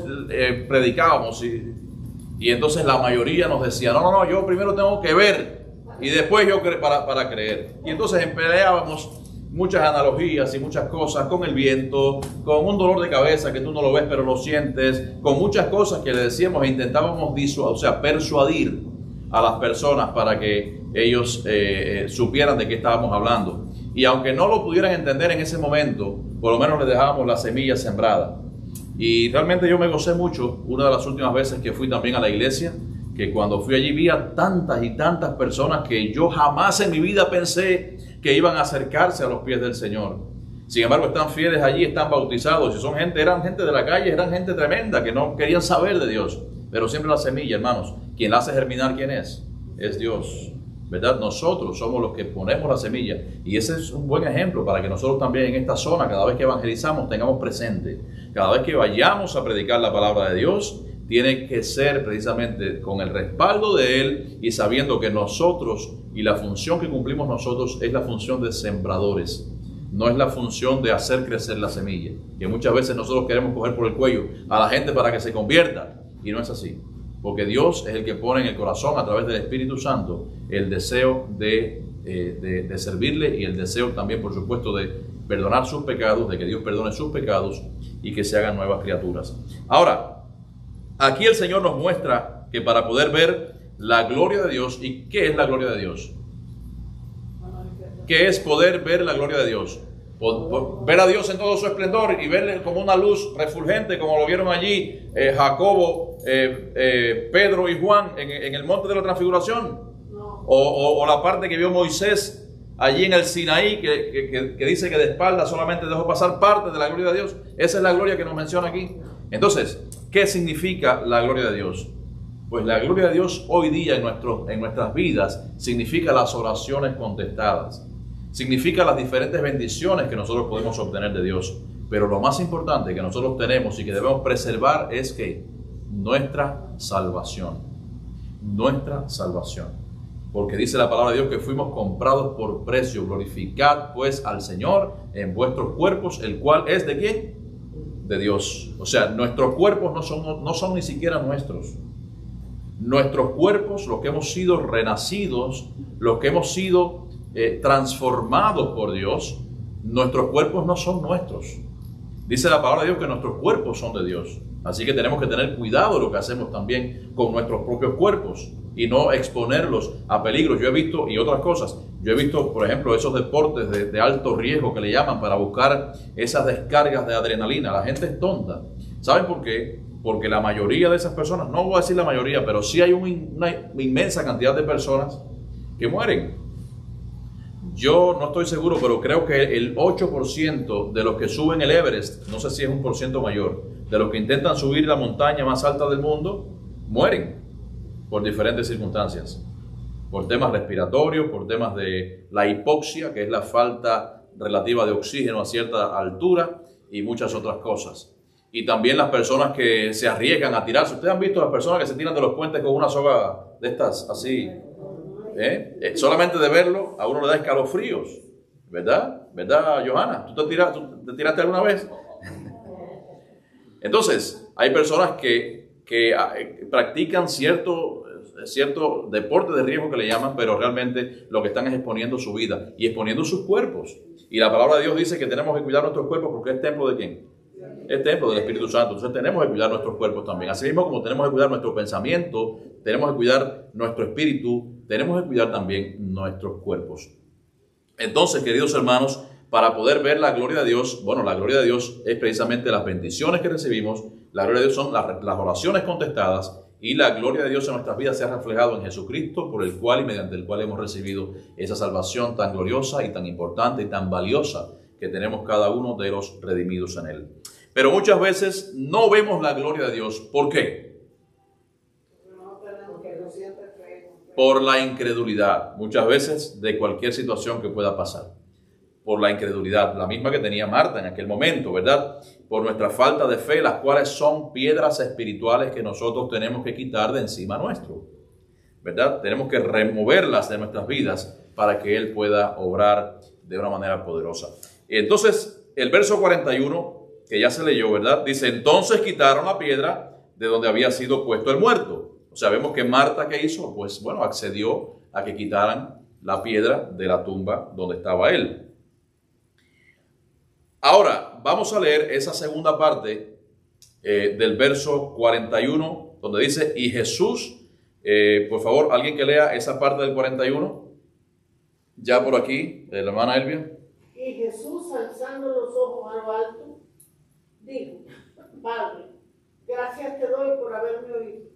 predicábamos y entonces la mayoría nos decía, no, yo primero tengo que ver y después yo para creer. Y entonces empleábamos muchas analogías y muchas cosas con el viento, con un dolor de cabeza que tú no lo ves pero lo sientes, con muchas cosas que le decíamos e intentábamos persuadir a las personas para que ellos supieran de qué estábamos hablando. Y aunque no lo pudieran entender en ese momento, por lo menos les dejábamos la semilla sembrada. Y realmente yo me gocé mucho una de las últimas veces que fui también a la iglesia, que cuando fui allí vi a tantas y tantas personas que yo jamás en mi vida pensé que iban a acercarse a los pies del Señor. Sin embargo, están fieles allí, están bautizados, y eran gente de la calle, eran gente tremenda que no querían saber de Dios. Pero siempre la semilla, hermanos, quien la hace germinar, ¿quién es? Es Dios, ¿verdad? Nosotros somos los que ponemos la semilla, y ese es un buen ejemplo para que nosotros también en esta zona, cada vez que evangelizamos, tengamos presente. Cada vez que vayamos a predicar la palabra de Dios, tiene que ser precisamente con el respaldo de Él y sabiendo que nosotros y la función que cumplimos nosotros es la función de sembradores. No es la función de hacer crecer la semilla, que muchas veces nosotros queremos coger por el cuello a la gente para que se convierta, y no es así. Porque Dios es el que pone en el corazón a través del Espíritu Santo el deseo de servirle y el deseo también, por supuesto, de perdonar sus pecados, de que Dios perdone sus pecados y que se hagan nuevas criaturas. Ahora, aquí el Señor nos muestra que para poder ver la gloria de Dios, ¿y qué es la gloria de Dios? ¿Qué es poder ver la gloria de Dios? Ver a Dios en todo su esplendor y verle como una luz refulgente, como lo vieron allí Jacobo, Pedro y Juan en el monte de la transfiguración, o la parte que vio Moisés allí en el Sinaí, que dice que de espalda solamente dejó pasar parte de la gloria de Dios. Esa es la gloria que nos menciona aquí. Entonces, ¿qué significa la gloria de Dios? Pues la gloria de Dios hoy día en nuestras vidas significa las oraciones contestadas. Significa las diferentes bendiciones que nosotros podemos obtener de Dios. Pero lo más importante que nosotros tenemos y que debemos preservar es que nuestra salvación. Nuestra salvación. Porque dice la palabra de Dios que fuimos comprados por precio. Glorificad pues al Señor en vuestros cuerpos, el cual es ¿de quién? De Dios. O sea, nuestros cuerpos no son ni siquiera nuestros. Nuestros cuerpos, los que hemos sido renacidos, los que hemos sido transformados por Dios, nuestros cuerpos no son nuestros. Dice la palabra de Dios que nuestros cuerpos son de Dios. Así que tenemos que tener cuidado de lo que hacemos también con nuestros propios cuerpos. y no exponerlos a peligros. Yo he visto, y otras cosas, yo he visto, por ejemplo, esos deportes de alto riesgo que le llaman para buscar esas descargas de adrenalina. La gente es tonta. ¿Saben por qué? Porque la mayoría de esas personas, no voy a decir la mayoría, pero sí hay una inmensa cantidad de personas que mueren. Yo no estoy seguro, pero creo que el 8% de los que suben el Everest, no sé si es un % mayor, de los que intentan subir la montaña más alta del mundo, mueren por diferentes circunstancias. Por temas respiratorios, por temas de la hipoxia, que es la falta relativa de oxígeno a cierta altura, y muchas otras cosas. Y también las personas que se arriesgan a tirarse. Ustedes han visto las personas que se tiran de los puentes con una soga de estas así. Solamente de verlo a uno le da escalofríos. ¿Verdad? ¿Verdad, Johanna? ¿Tú te tiraste alguna vez? Entonces, hay personas que practican cierto deporte de riesgo que le llaman, pero realmente lo que están es exponiendo su vida y exponiendo sus cuerpos. Y la palabra de Dios dice que tenemos que cuidar nuestros cuerpos porque es templo de ¿quién? Es templo del Espíritu Santo. Entonces tenemos que cuidar nuestros cuerpos también. Así mismo como tenemos que cuidar nuestro pensamiento, tenemos que cuidar nuestro espíritu, tenemos que cuidar también nuestros cuerpos. Entonces, queridos hermanos, para poder ver la gloria de Dios, bueno, la gloria de Dios es precisamente las bendiciones que recibimos, la gloria de Dios son las oraciones contestadas, y la gloria de Dios en nuestras vidas se ha reflejado en Jesucristo, por el cual y mediante el cual hemos recibido esa salvación tan gloriosa y tan importante y tan valiosa que tenemos cada uno de los redimidos en Él. Pero muchas veces no vemos la gloria de Dios. ¿Por qué? Por la incredulidad, muchas veces de cualquier situación que pueda pasar. Por la incredulidad, la misma que tenía Marta en aquel momento, ¿verdad? Por nuestra falta de fe, las cuales son piedras espirituales que nosotros tenemos que quitar de encima nuestro, ¿verdad? Tenemos que removerlas de nuestras vidas para que Él pueda obrar de una manera poderosa. Y entonces, el verso 41, que ya se leyó, ¿verdad? Dice, entonces quitaron la piedra de donde había sido puesto el muerto. O sea, vemos que Marta, ¿qué hizo? Pues, bueno, accedió a que quitaran la piedra de la tumba donde estaba Él. Ahora, vamos a leer esa segunda parte del verso 41, donde dice, y Jesús, por favor, alguien que lea esa parte del 41, ya por aquí, la hermana Elvia. Y Jesús, alzando los ojos a lo alto, dijo, Padre, gracias te doy por haberme oído.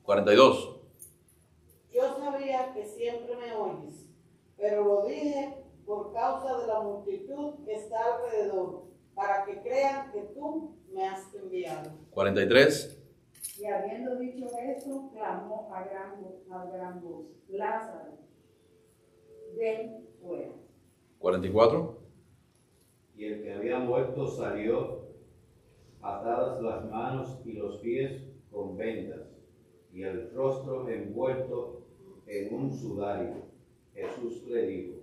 42. Yo sabía que siempre me oyes, pero lo dije por causa de la multitud que está alrededor, para que crean que tú me has enviado. 43. Y habiendo dicho eso, clamó a gran voz, Lázaro, ven fuera. 44. Y el que había muerto salió, atadas las manos y los pies con vendas, y el rostro envuelto en un sudario. Jesús le dijo,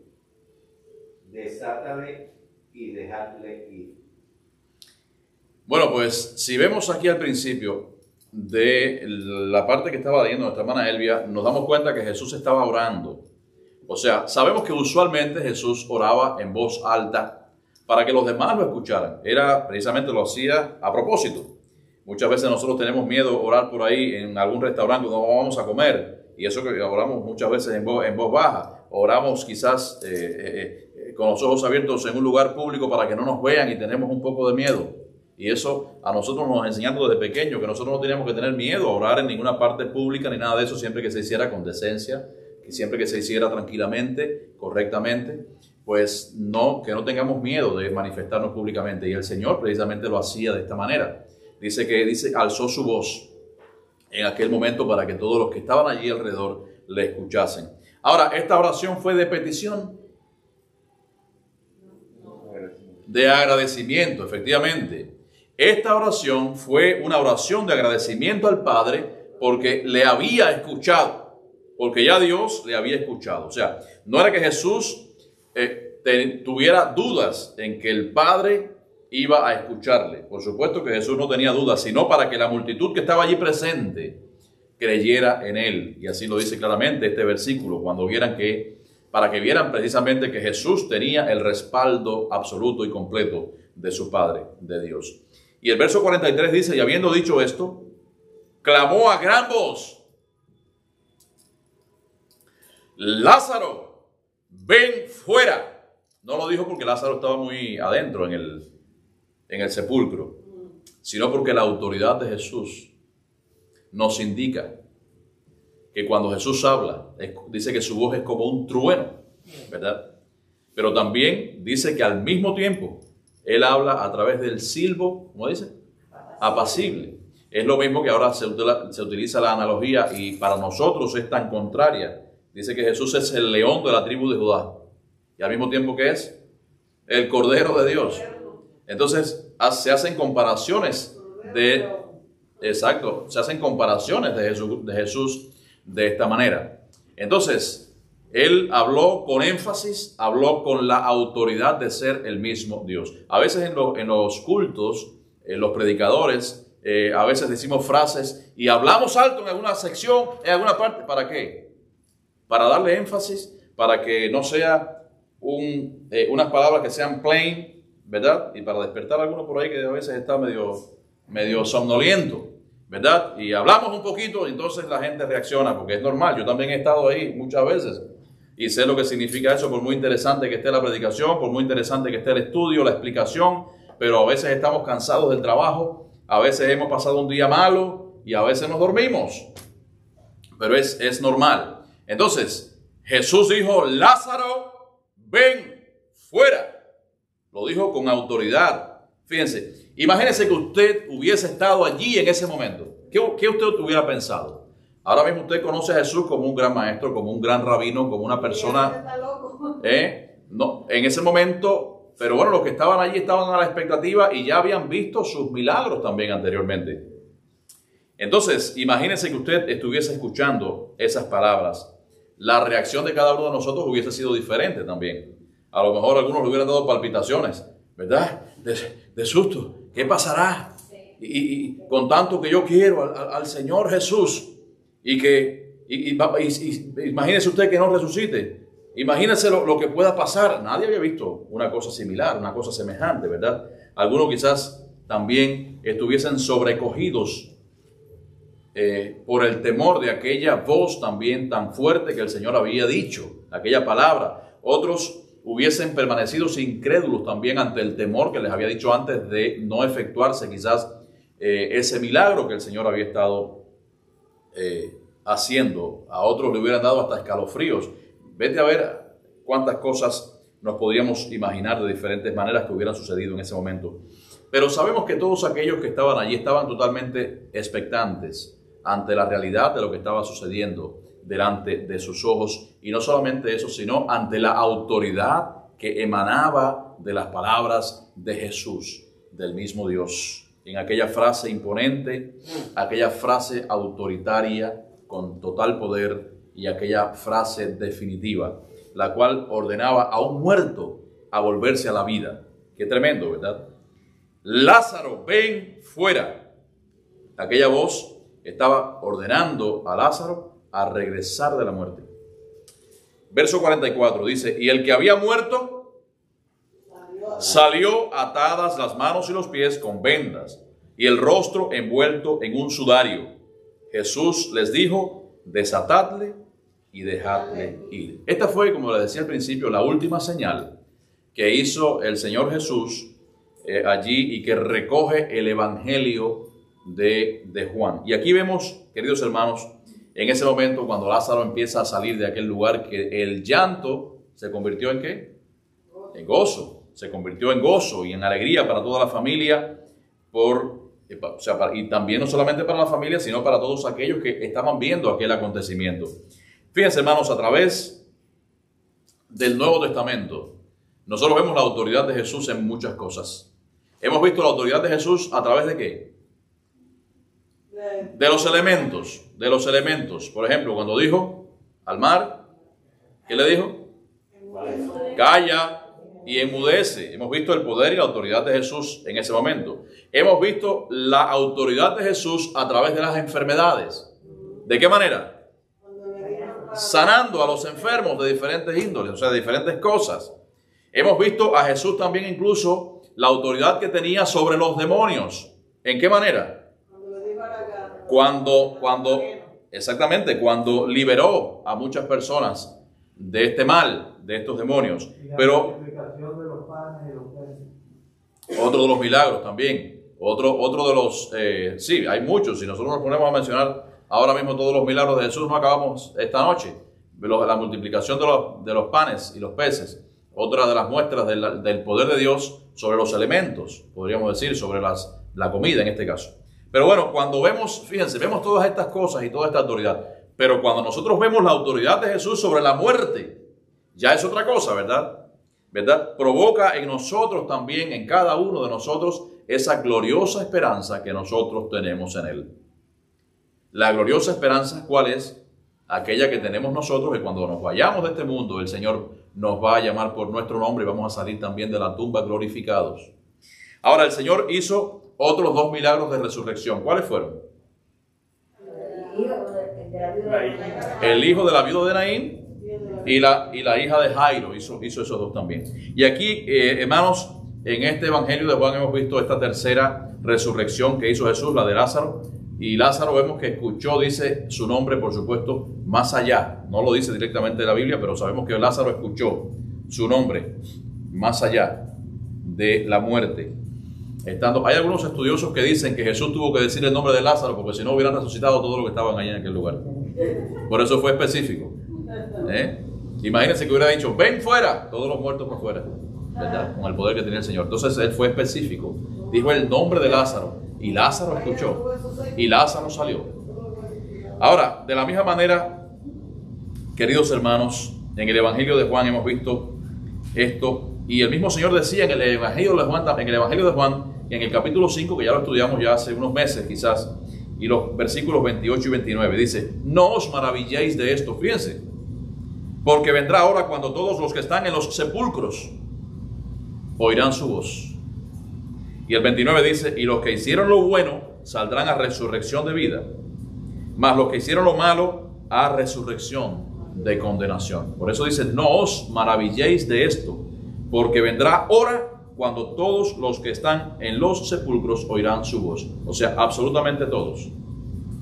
desátale y dejadle ir. Bueno, pues si vemos aquí al principio de la parte que estaba leyendo nuestra hermana Elvia, nos damos cuenta que Jesús estaba orando. O sea, sabemos que usualmente Jesús oraba en voz alta para que los demás lo escucharan. Precisamente lo hacía a propósito. Muchas veces nosotros tenemos miedo a orar por ahí en algún restaurante cuando vamos a comer, y eso que oramos muchas veces en voz baja. Oramos quizás con los ojos abiertos en un lugar público para que no nos vean y tenemos un poco de miedo. Y eso a nosotros nos enseñaron desde pequeño, que nosotros no teníamos que tener miedo a orar en ninguna parte pública ni nada de eso, siempre que se hiciera con decencia, que siempre que se hiciera tranquilamente, correctamente, pues que no tengamos miedo de manifestarnos públicamente. Y el Señor precisamente lo hacía de esta manera. Dice, alzó su voz en aquel momento para que todos los que estaban allí alrededor le escuchasen. Ahora, esta oración fue de petición, de agradecimiento, efectivamente. Esta oración fue una oración de agradecimiento al Padre porque le había escuchado, porque ya Dios le había escuchado. O sea, no era que Jesús tuviera dudas en que el Padre iba a escucharle. Por supuesto que Jesús no tenía dudas, sino para que la multitud que estaba allí presente creyera en Él. Y así lo dice claramente este versículo, para que vieran precisamente que Jesús tenía el respaldo absoluto y completo de su Padre, de Dios. Y el verso 43 dice, y habiendo dicho esto, clamó a gran voz: Lázaro, ven fuera. No lo dijo porque Lázaro estaba muy adentro en el sepulcro, sino porque la autoridad de Jesús nos indica que cuando Jesús habla, dice que su voz es como un trueno, ¿verdad? Pero también dice que al mismo tiempo Él habla a través del silbo, ¿cómo dice? Apacible. Es lo mismo que ahora se utiliza la analogía y para nosotros es tan contraria. Dice que Jesús es el león de la tribu de Judá y al mismo tiempo que es el Cordero de Dios. Entonces se hacen comparaciones se hacen comparaciones de Jesús de esta manera. Entonces, Él habló con énfasis, habló con la autoridad de ser el mismo Dios. A veces en los cultos, los predicadores, a veces decimos frases y hablamos alto en alguna sección, en alguna parte. ¿Para qué? Para darle énfasis, para que no sea unas palabras que sean plain, ¿verdad? Y para despertar a alguno por ahí que a veces está medio somnoliento, ¿verdad? Y hablamos un poquito y entonces la gente reacciona, porque es normal. Yo también he estado ahí muchas veces y sé lo que significa eso, por muy interesante que esté la predicación, por muy interesante que esté el estudio, la explicación, pero a veces estamos cansados del trabajo, a veces hemos pasado un día malo y a veces nos dormimos, pero es normal. Entonces, Jesús dijo: Lázaro, ven fuera. Lo dijo con autoridad. Fíjense, imagínense que usted hubiese estado allí en ese momento. ¿Qué usted hubiera pensado? Ahora mismo usted conoce a Jesús como un gran maestro, como un gran rabino, como una persona... No, en ese momento, pero bueno, los que estaban allí estaban a la expectativa y ya habían visto sus milagros también anteriormente. Entonces, imagínense que usted estuviese escuchando esas palabras. La reacción de cada uno de nosotros hubiese sido diferente también. A lo mejor algunos le hubieran dado palpitaciones, ¿verdad? De susto. ¿Qué pasará? Y con tanto que yo quiero al Señor Jesús imagínese usted que no resucite. Imagínese lo que pueda pasar. Nadie había visto una cosa similar, una cosa semejante, ¿verdad? Algunos quizás también estuviesen sobrecogidos por el temor de aquella voz también tan fuerte que el Señor había dicho, aquella palabra. Otros hubiesen permanecido incrédulos también ante el temor que les había dicho antes de no efectuarse quizás ese milagro que el Señor había estado haciendo. A otros le hubieran dado hasta escalofríos. Vete a ver cuántas cosas nos podríamos imaginar de diferentes maneras que hubieran sucedido en ese momento. Pero sabemos que todos aquellos que estaban allí estaban totalmente expectantes ante la realidad de lo que estaba sucediendo delante de sus ojos, y no solamente eso, sino ante la autoridad que emanaba de las palabras de Jesús, del mismo Dios. En aquella frase imponente, aquella frase autoritaria con total poder y aquella frase definitiva, la cual ordenaba a un muerto a volverse a la vida. Qué tremendo, ¿verdad? Lázaro, ven fuera. Aquella voz estaba ordenando a Lázaro a regresar de la muerte. Verso 44 dice: y el que había muerto salió atadas las manos y los pies con vendas y el rostro envuelto en un sudario. Jesús les dijo: desatadle y dejadle ir. Esta fue, como les decía al principio, la última señal que hizo el Señor Jesús allí y que recoge el Evangelio de Juan. Y aquí vemos, queridos hermanos, en ese momento cuando Lázaro empieza a salir de aquel lugar, que el llanto se convirtió en ¿qué? En gozo. Se convirtió en gozo y en alegría para toda la familia, y también no solamente para la familia, sino para todos aquellos que estaban viendo aquel acontecimiento. Fíjense, hermanos, a través del Nuevo Testamento, nosotros vemos la autoridad de Jesús en muchas cosas. Hemos visto la autoridad de Jesús a través de ¿qué? De los elementos. Por ejemplo, cuando dijo al mar, ¿qué le dijo? Calla y enmudece. Hemos visto el poder y la autoridad de Jesús en ese momento. Hemos visto la autoridad de Jesús a través de las enfermedades. ¿De qué manera? Sanando a los enfermos de diferentes índoles, o sea, de diferentes cosas. Hemos visto a Jesús también incluso la autoridad que tenía sobre los demonios. ¿En qué manera? Exactamente, cuando liberó a muchas personas de este mal, de estos demonios. Pero otro de los milagros también, otro de los, sí, hay muchos. Si nosotros nos ponemos a mencionar ahora mismo todos los milagros de Jesús, no acabamos esta noche. La multiplicación de los panes y los peces, otra de las muestras del poder de Dios sobre los elementos, podríamos decir, sobre la comida en este caso. Pero bueno, cuando vemos, fíjense, vemos todas estas cosas y toda esta autoridad, pero cuando nosotros vemos la autoridad de Jesús sobre la muerte, ya es otra cosa, ¿verdad? Provoca en nosotros también, en cada uno de nosotros, esa gloriosa esperanza que nosotros tenemos en Él. La gloriosa esperanza, ¿cuál es? Aquella que tenemos nosotros, que cuando nos vayamos de este mundo, el Señor nos va a llamar por nuestro nombre y vamos a salir también de la tumba glorificados. Ahora, el Señor hizo otros 2 milagros de resurrección. ¿Cuáles fueron? El hijo de la viuda de Naín y la hija de Jairo hizo esos 2 también. Y aquí, hermanos, en este Evangelio de Juan hemos visto esta tercera resurrección que hizo Jesús, la de Lázaro. Y Lázaro vemos que escuchó, dice su nombre, por supuesto, más allá. No lo dice directamente la Biblia, pero sabemos que Lázaro escuchó su nombre más allá de la muerte. Hay algunos estudiosos que dicen que Jesús tuvo que decir el nombre de Lázaro porque si no hubieran resucitado todos los que estaban allí en aquel lugar. Por eso fue específico. Imagínense que hubiera dicho, ven fuera, todos los muertos por fuera, ¿verdad? Con el poder que tenía el Señor. Entonces él fue específico. Dijo el nombre de Lázaro y Lázaro escuchó y Lázaro salió. Ahora, de la misma manera, queridos hermanos, en el Evangelio de Juan hemos visto esto. Y el mismo Señor decía en el Evangelio de Juan, en el capítulo 5, que ya lo estudiamos ya hace unos meses quizás, y los versículos 28 y 29, dice, no os maravilléis de esto, fíjense, porque vendrá hora cuando todos los que están en los sepulcros oirán su voz. Y el 29 dice, y los que hicieron lo bueno saldrán a resurrección de vida, mas los que hicieron lo malo a resurrección de condenación. Por eso dice, no os maravilléis de esto, porque vendrá hora cuando todos los que están en los sepulcros oirán su voz. O sea, absolutamente todos.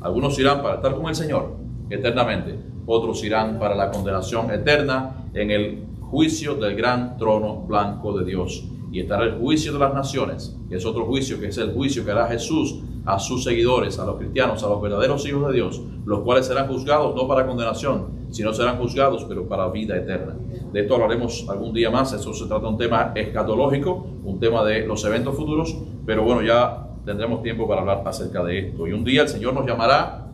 Algunos irán para estar con el Señor eternamente. Otros irán para la condenación eterna en el juicio del gran trono blanco de Dios. Y estará el juicio de las naciones, que es otro juicio, que es el juicio que hará Jesús a sus seguidores, a los cristianos, a los verdaderos hijos de Dios, los cuales serán juzgados no para condenación, sino serán juzgados, pero para vida eterna. De esto hablaremos algún día más. Eso se trata de un tema escatológico, un tema de los eventos futuros, pero bueno, ya tendremos tiempo para hablar acerca de esto. Y un día el Señor nos llamará,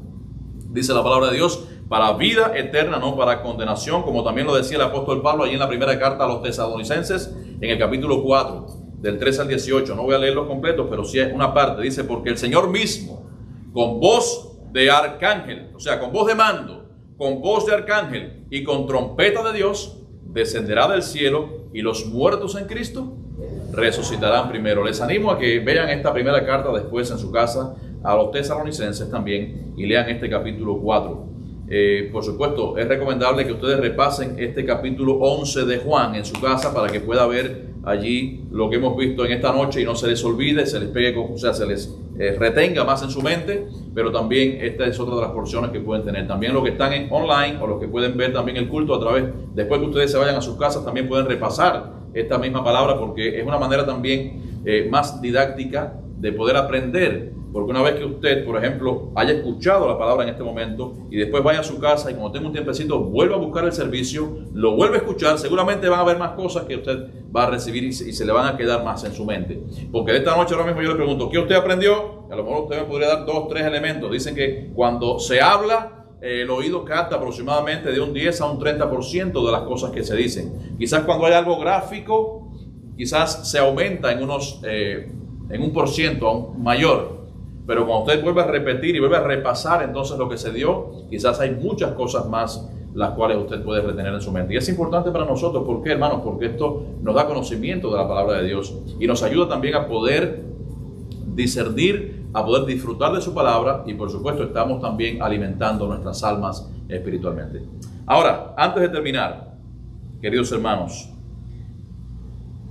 dice la palabra de Dios, para vida eterna, no para condenación, como también lo decía el apóstol Pablo allí en la primera carta a los tesalonicenses, en el capítulo 4, del 13 al 18. No voy a leerlos completos, pero sí es una parte. Dice, porque el Señor mismo, con voz de arcángel, o sea, con voz de mando, con voz de arcángel y con trompeta de Dios, descenderá del cielo y los muertos en Cristo resucitarán primero. Les animo a que vean esta primera carta después en su casa a los tesalonicenses también y lean este capítulo 4. Por supuesto, es recomendable que ustedes repasen este capítulo 11 de Juan en su casa para que pueda ver allí lo que hemos visto en esta noche y no se les olvide, se les pegue, o sea, se les retenga más en su mente, pero también esta es otra de las porciones que pueden tener. También los que están en online o los que pueden ver también el culto a través, después que ustedes se vayan a sus casas, también pueden repasar esta misma palabra porque es una manera también más didáctica de poder aprender. Porque una vez que usted, por ejemplo, haya escuchado la palabra en este momento y después vaya a su casa y cuando tenga un tiempecito vuelva a buscar el servicio, lo vuelve a escuchar, seguramente van a haber más cosas que usted va a recibir y se le van a quedar más en su mente. Porque de esta noche ahora mismo yo le pregunto, ¿qué usted aprendió? A lo mejor usted me podría dar 2 o 3 elementos. Dicen que cuando se habla, el oído capta aproximadamente de un 10 a un 30% de las cosas que se dicen. Quizás cuando hay algo gráfico, quizás se aumenta en un por ciento aún mayor. Pero cuando usted vuelve a repetir y vuelve a repasar entonces lo que se dio, quizás hay muchas cosas más las cuales usted puede retener en su mente. Y es importante para nosotros, ¿por qué, hermanos? Porque esto nos da conocimiento de la palabra de Dios y nos ayuda también a poder discernir, a poder disfrutar de su palabra y por supuesto estamos también alimentando nuestras almas espiritualmente. Ahora, antes de terminar, queridos hermanos,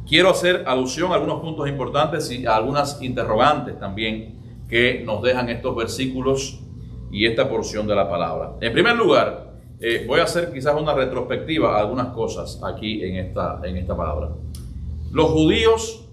quiero hacer alusión a algunos puntos importantes y a algunas interrogantes también que nos dejan estos versículos y esta porción de la palabra. En primer lugar, voy a hacer quizás una retrospectiva a algunas cosas aquí en esta palabra. Los judíos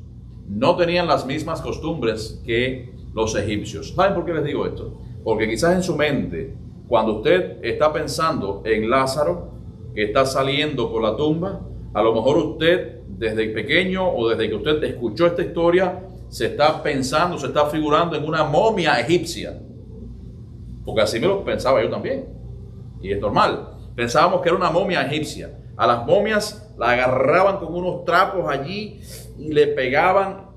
no tenían las mismas costumbres que los egipcios. ¿Saben por qué les digo esto? Porque quizás en su mente, cuando usted está pensando en Lázaro, que está saliendo por la tumba, a lo mejor usted desde pequeño o desde que usted escuchó esta historia, se está pensando, se está figurando en una momia egipcia. Porque así me lo pensaba yo también. Y es normal. Pensábamos que era una momia egipcia. A las momias la agarraban con unos trapos allí y le pegaban.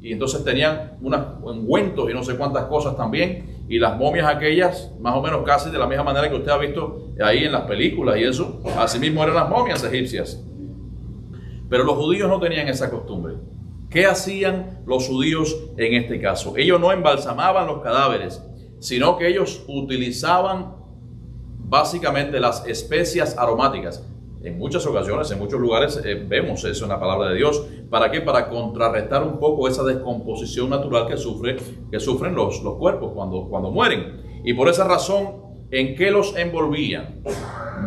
Y entonces tenían unos ungüentos y no sé cuántas cosas también. Y las momias aquellas, más o menos casi de la misma manera que usted ha visto ahí en las películas y eso, así mismo eran las momias egipcias. Pero los judíos no tenían esa costumbre. ¿Qué hacían los judíos en este caso? Ellos no embalsamaban los cadáveres, sino que ellos utilizaban básicamente las especias aromáticas. En muchas ocasiones, en muchos lugares vemos eso en la palabra de Dios. ¿Para qué? Para contrarrestar un poco esa descomposición natural que sufren los cuerpos cuando mueren. Y por esa razón, ¿en qué los envolvían?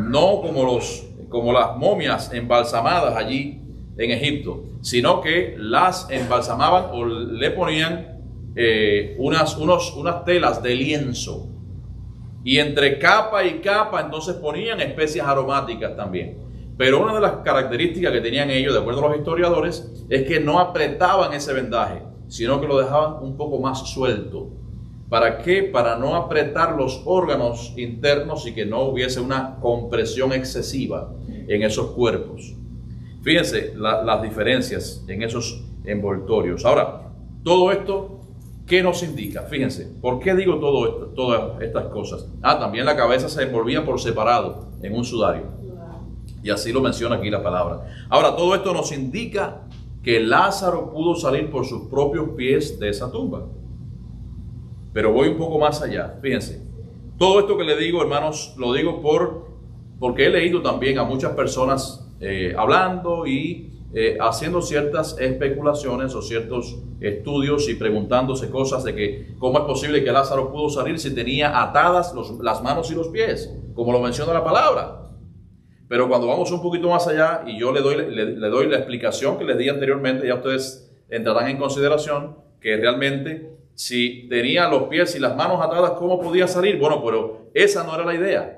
No como las momias embalsamadas allí en Egipto, sino que las embalsamaban o le ponían unas telas de lienzo. Y entre capa y capa entonces ponían especias aromáticas también. Pero una de las características que tenían ellos, de acuerdo a los historiadores, es que no apretaban ese vendaje, sino que lo dejaban un poco más suelto. ¿Para qué? Para no apretar los órganos internos y que no hubiese una compresión excesiva en esos cuerpos. Fíjense las diferencias en esos envoltorios. Ahora, todo esto, ¿qué nos indica? Fíjense, ¿por qué digo todas estas cosas? También la cabeza se envolvía por separado en un sudario. Y así lo menciona aquí la palabra. Ahora, todo esto nos indica que Lázaro pudo salir por sus propios pies de esa tumba. Pero voy un poco más allá. Fíjense, todo esto que le digo, hermanos, lo digo porque he leído también a muchas personas hablando y haciendo ciertas especulaciones o ciertos estudios y preguntándose cosas de que cómo es posible que Lázaro pudo salir si tenía atadas las manos y los pies, como lo menciona la palabra. Pero cuando vamos un poquito más allá y yo le doy la explicación que les di anteriormente, ya ustedes entrarán en consideración que realmente si tenía los pies y las manos atadas, ¿cómo podía salir? Bueno, pero esa no era la idea.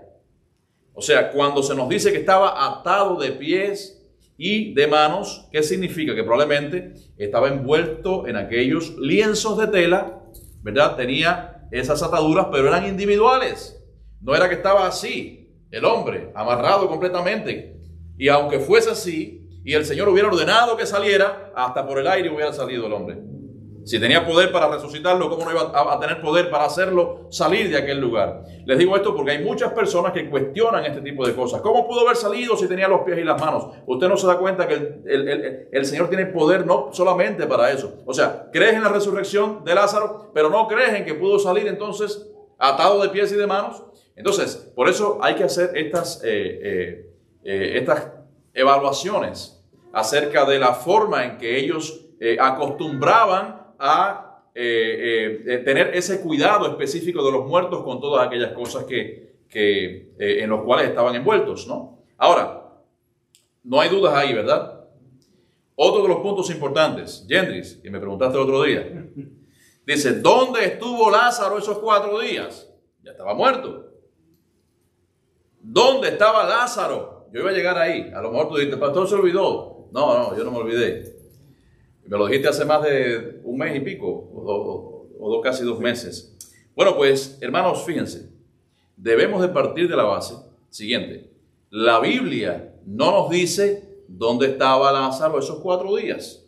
O sea, cuando se nos dice que estaba atado de pies y de manos, ¿qué significa? Que probablemente estaba envuelto en aquellos lienzos de tela, ¿verdad? Tenía esas ataduras, pero eran individuales. No era que estaba así, el hombre, amarrado completamente. Y aunque fuese así, y el Señor hubiera ordenado que saliera, hasta por el aire hubiera salido el hombre. Si tenía poder para resucitarlo, ¿cómo no iba a tener poder para hacerlo salir de aquel lugar? Les digo esto porque hay muchas personas que cuestionan este tipo de cosas. ¿Cómo pudo haber salido si tenía los pies y las manos? Usted no se da cuenta que el Señor tiene poder no solamente para eso. O sea, crees en la resurrección de Lázaro, pero no crees en que pudo salir entonces atado de pies y de manos. Entonces, por eso hay que hacer estas evaluaciones acerca de la forma en que ellos acostumbraban a tener ese cuidado específico de los muertos con todas aquellas cosas en los cuales estaban envueltos, ¿no? Ahora, no hay dudas ahí, ¿verdad? Otro de los puntos importantes, Gendris, que me preguntaste el otro día, dice, ¿dónde estuvo Lázaro esos 4 días? Ya estaba muerto. ¿Dónde estaba Lázaro? Yo iba a llegar ahí. A lo mejor tú dices, pastor, se olvidó. No, yo no me olvidé. Me lo dijiste hace más de un mes y pico, o casi 2 meses. Bueno, pues, hermanos, fíjense, debemos de partir de la base siguiente. La Biblia no nos dice dónde estaba Lázaro esos 4 días.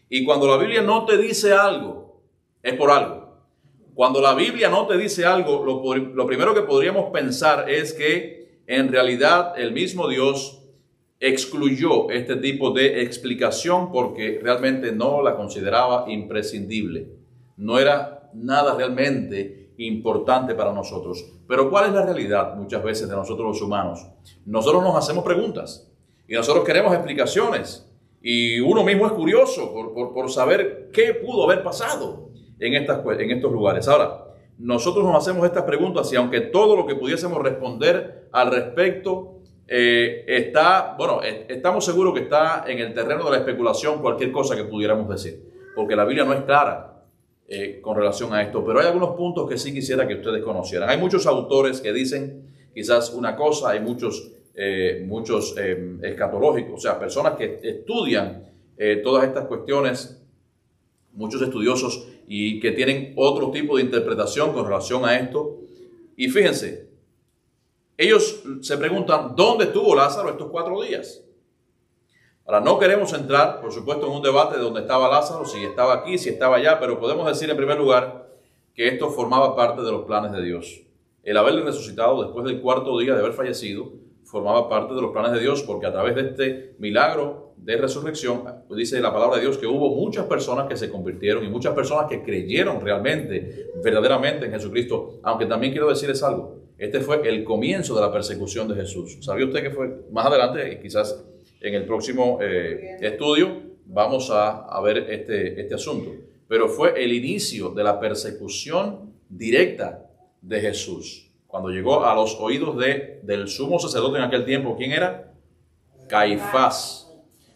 Y cuando la Biblia no te dice algo, es por algo. Cuando la Biblia no te dice algo, lo primero que podríamos pensar es que en realidad el mismo Dios excluyó este tipo de explicación porque realmente no la consideraba imprescindible. No era nada realmente importante para nosotros. Pero ¿cuál es la realidad muchas veces de nosotros los humanos? Nosotros nos hacemos preguntas y nosotros queremos explicaciones y uno mismo es curioso por saber qué pudo haber pasado en estos lugares. Ahora, nosotros nos hacemos estas preguntas y aunque todo lo que pudiésemos responder al respecto estamos seguros que está en el terreno de la especulación cualquier cosa que pudiéramos decir, porque la Biblia no es clara con relación a esto, pero hay algunos puntos que sí quisiera que ustedes conocieran. Hay muchos autores que dicen quizás una cosa, hay muchos escatológicos, o sea, personas que estudian todas estas cuestiones, muchos estudiosos y que tienen otro tipo de interpretación con relación a esto. Y fíjense, ellos se preguntan, ¿dónde estuvo Lázaro estos 4 días? Ahora, no queremos entrar, por supuesto, en un debate de dónde estaba Lázaro, si estaba aquí, si estaba allá, pero podemos decir en primer lugar que esto formaba parte de los planes de Dios. El haberle resucitado después del 4.º día de haber fallecido formaba parte de los planes de Dios, porque a través de este milagro de resurrección, dice la palabra de Dios que hubo muchas personas que se convirtieron y muchas personas que creyeron realmente, verdaderamente en Jesucristo. Aunque también quiero decirles algo, este fue el comienzo de la persecución de Jesús. ¿Sabía usted que fue más adelante? Y quizás en el próximo estudio vamos a ver este asunto. Pero fue el inicio de la persecución directa de Jesús. Cuando llegó a los oídos del sumo sacerdote en aquel tiempo, ¿quién era? Caifás.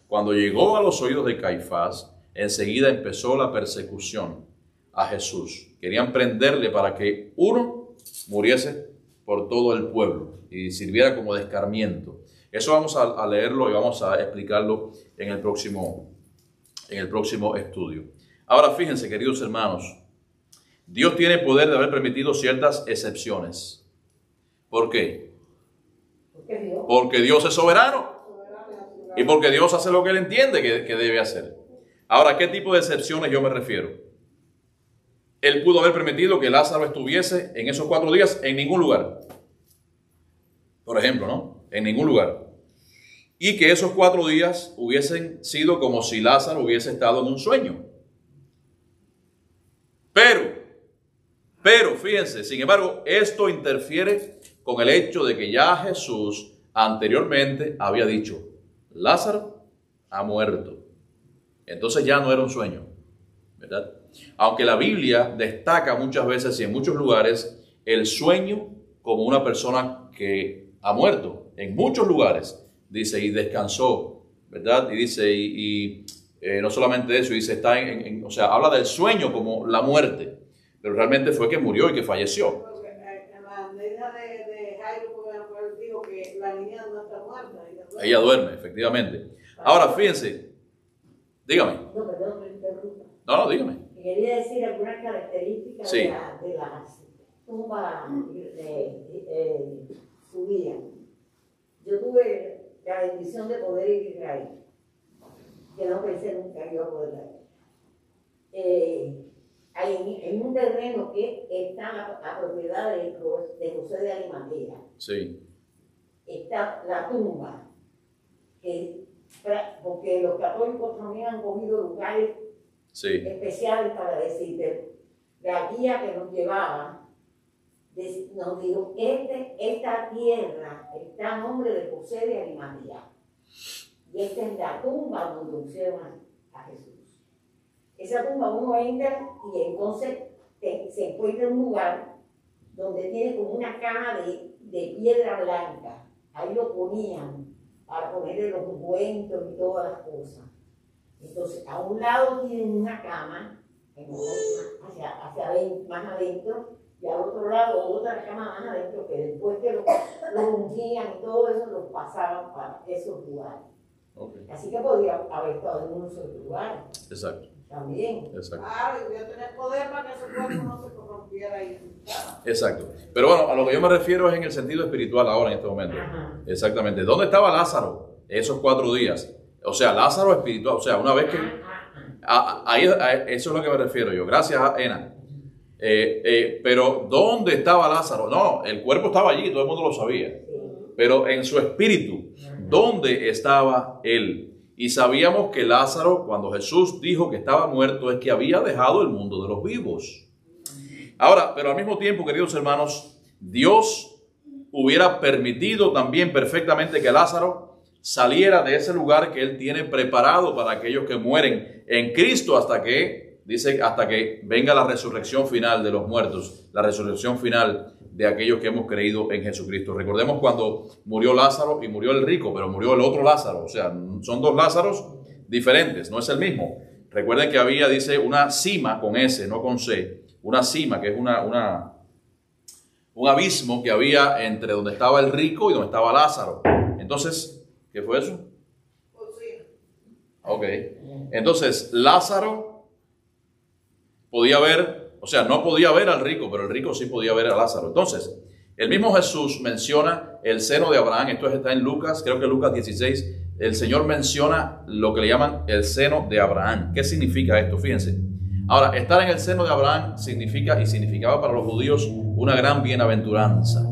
Cuando llegó a los oídos de Caifás, enseguida empezó la persecución a Jesús. Querían prenderle para que uno muriese por todo el pueblo y sirviera como de escarmiento. Eso vamos a leerlo y vamos a explicarlo en el próximo estudio. Ahora fíjense, queridos hermanos, Dios tiene poder de haber permitido ciertas excepciones. ¿Por qué? Porque Dios es soberano y porque Dios hace lo que Él entiende que debe hacer. Ahora, ¿a qué tipo de excepciones yo me refiero? Él pudo haber permitido que Lázaro estuviese en esos 4 días en ningún lugar. Por ejemplo, ¿no? En ningún lugar. Y que esos 4 días hubiesen sido como si Lázaro hubiese estado en un sueño. Pero, fíjense, sin embargo, esto interfiere con el hecho de que ya Jesús anteriormente había dicho, Lázaro ha muerto. Entonces ya no era un sueño, ¿verdad? Aunque la Biblia destaca muchas veces y en muchos lugares el sueño como una persona que ha muerto. En muchos lugares dice y descansó, ¿verdad? Y dice no solamente eso, dice está o sea, habla del sueño como la muerte, pero realmente fue que murió y que falleció. En la medida de Jairo, él dijo que la niña no está muerta. Ella duerme, efectivamente. Ahora, fíjense, dígame. No, perdón, me interrumpa. No, dígame. Quería decir algunas características sí. de las tumbas judías. Yo tuve la bendición de poder ir a Israel, que no pensé nunca que iba a poder ir. En un terreno que está a propiedad de José de Arimatea. Sí. Está la tumba, porque los católicos también han cogido lugares especiales para decir, la guía que nos llevaba nos dijo, esta tierra está a nombre de José de Arimatea. Y esta es la tumba donde pusieron a Jesús. Esa tumba uno entra y entonces se encuentra en un lugar donde tiene como una cama de piedra blanca. Ahí lo ponían para ponerle los ungüentos y todas las cosas. Entonces, a un lado tienen una cama, más adentro, y al otro lado otra cama más adentro, que después que lo ungían y todo eso, los pasaban para esos lugares. Okay. Así que podría haber estado en unos otros lugares. Exacto. También. Exacto. Claro, y Dios tenía poder para que ese cuerpo no se corrompiera ahí. Exacto. Pero bueno, a lo que yo me refiero es en el sentido espiritual ahora en este momento. Ajá. Exactamente. ¿Dónde estaba Lázaro esos 4 días? O sea, Lázaro espiritual. O sea, una vez que... Ahí, eso es lo que me refiero yo. Gracias, Ena. Pero ¿dónde estaba Lázaro? No, el cuerpo estaba allí, todo el mundo lo sabía. Pero en su espíritu, ¿dónde estaba él? Y sabíamos que Lázaro, cuando Jesús dijo que estaba muerto, es que había dejado el mundo de los vivos. Ahora, pero al mismo tiempo, queridos hermanos, Dios hubiera permitido también perfectamente que Lázaro saliera de ese lugar que Él tiene preparado para aquellos que mueren en Cristo hasta que dice hasta que venga la resurrección final de los muertos, la resurrección final de aquellos que hemos creído en Jesucristo. Recordemos cuando murió Lázaro y murió el rico, pero murió el otro Lázaro. O sea, son dos Lázaros diferentes, no es el mismo. Recuerden que había, dice, una cima con S, no con C. Una cima, que es un abismo que había entre donde estaba el rico y donde estaba Lázaro. Entonces, ¿qué fue eso? Ok. Entonces, Lázaro podía ver, o sea, no podía ver al rico, pero el rico sí podía ver a Lázaro. Entonces, el mismo Jesús menciona el seno de Abraham. Esto está en Lucas, creo que Lucas 16. El Señor menciona lo que le llaman el seno de Abraham. ¿Qué significa esto? Fíjense. Ahora, estar en el seno de Abraham significa y significaba para los judíos una gran bienaventuranza.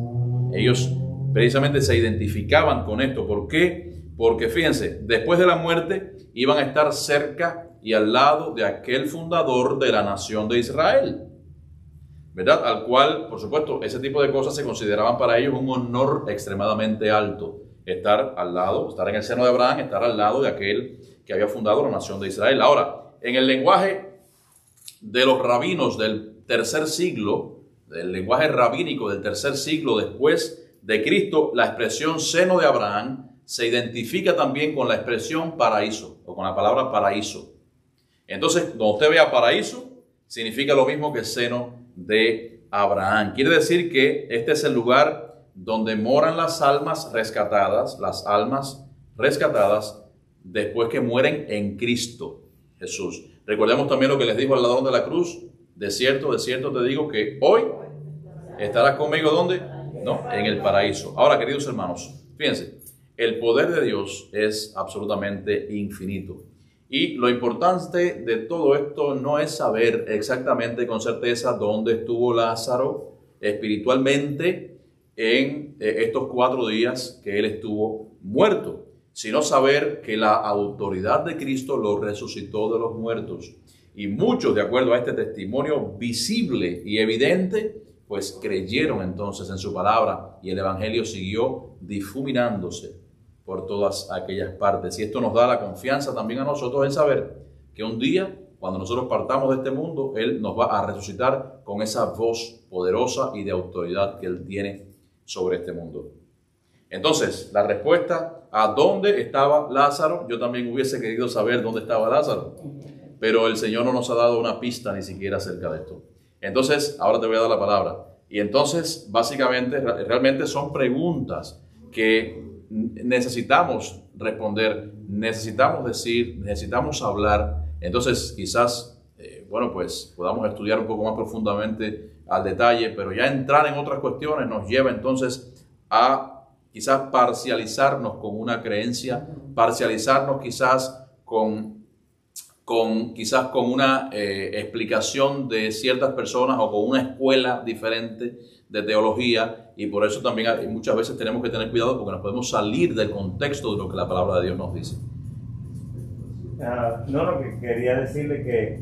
Ellos precisamente se identificaban con esto. ¿Por qué? Porque fíjense, después de la muerte iban a estar cerca y al lado de aquel fundador de la nación de Israel, ¿verdad? Al cual, por supuesto, ese tipo de cosas se consideraban para ellos un honor extremadamente alto. Estar al lado, estar en el seno de Abraham, estar al lado de aquel que había fundado la nación de Israel. Ahora, en el lenguaje de los rabinos del tercer siglo, del lenguaje rabínico del tercer siglo después de Cristo, la expresión seno de Abraham se identifica también con la expresión paraíso, o con la palabra paraíso. Entonces, donde usted vea paraíso, significa lo mismo que seno de Abraham. Quiere decir que este es el lugar donde moran las almas rescatadas después que mueren en Cristo Jesús. Recordemos también lo que les dijo al ladrón de la cruz: de cierto te digo que hoy estarás conmigo, ¿dónde? No, en el paraíso. Ahora, queridos hermanos, fíjense, el poder de Dios es absolutamente infinito. Y lo importante de todo esto no es saber exactamente con certeza dónde estuvo Lázaro espiritualmente en estos 4 días que él estuvo muerto, sino saber que la autoridad de Cristo lo resucitó de los muertos. Y muchos, de acuerdo a este testimonio visible y evidente, pues creyeron entonces en su palabra, y el evangelio siguió difuminándose por todas aquellas partes. Y esto nos da la confianza también a nosotros en saber que un día, cuando nosotros partamos de este mundo, Él nos va a resucitar con esa voz poderosa y de autoridad que Él tiene sobre este mundo. Entonces, la respuesta a dónde estaba Lázaro, yo también hubiese querido saber dónde estaba Lázaro, pero el Señor no nos ha dado una pista ni siquiera acerca de esto. Entonces, ahora te voy a dar la palabra. Y entonces, básicamente, realmente son preguntas que necesitamos responder, necesitamos decir, necesitamos hablar. Entonces, quizás, pues podamos estudiar un poco más profundamente al detalle, pero ya entrar en otras cuestiones nos lleva entonces a quizás parcializarnos con una creencia, parcializarnos quizás con una explicación de ciertas personas o con una escuela diferente de teología, y por eso también muchas veces tenemos que tener cuidado porque nos podemos salir del contexto de lo que la palabra de Dios nos dice. Lo que quería decirle que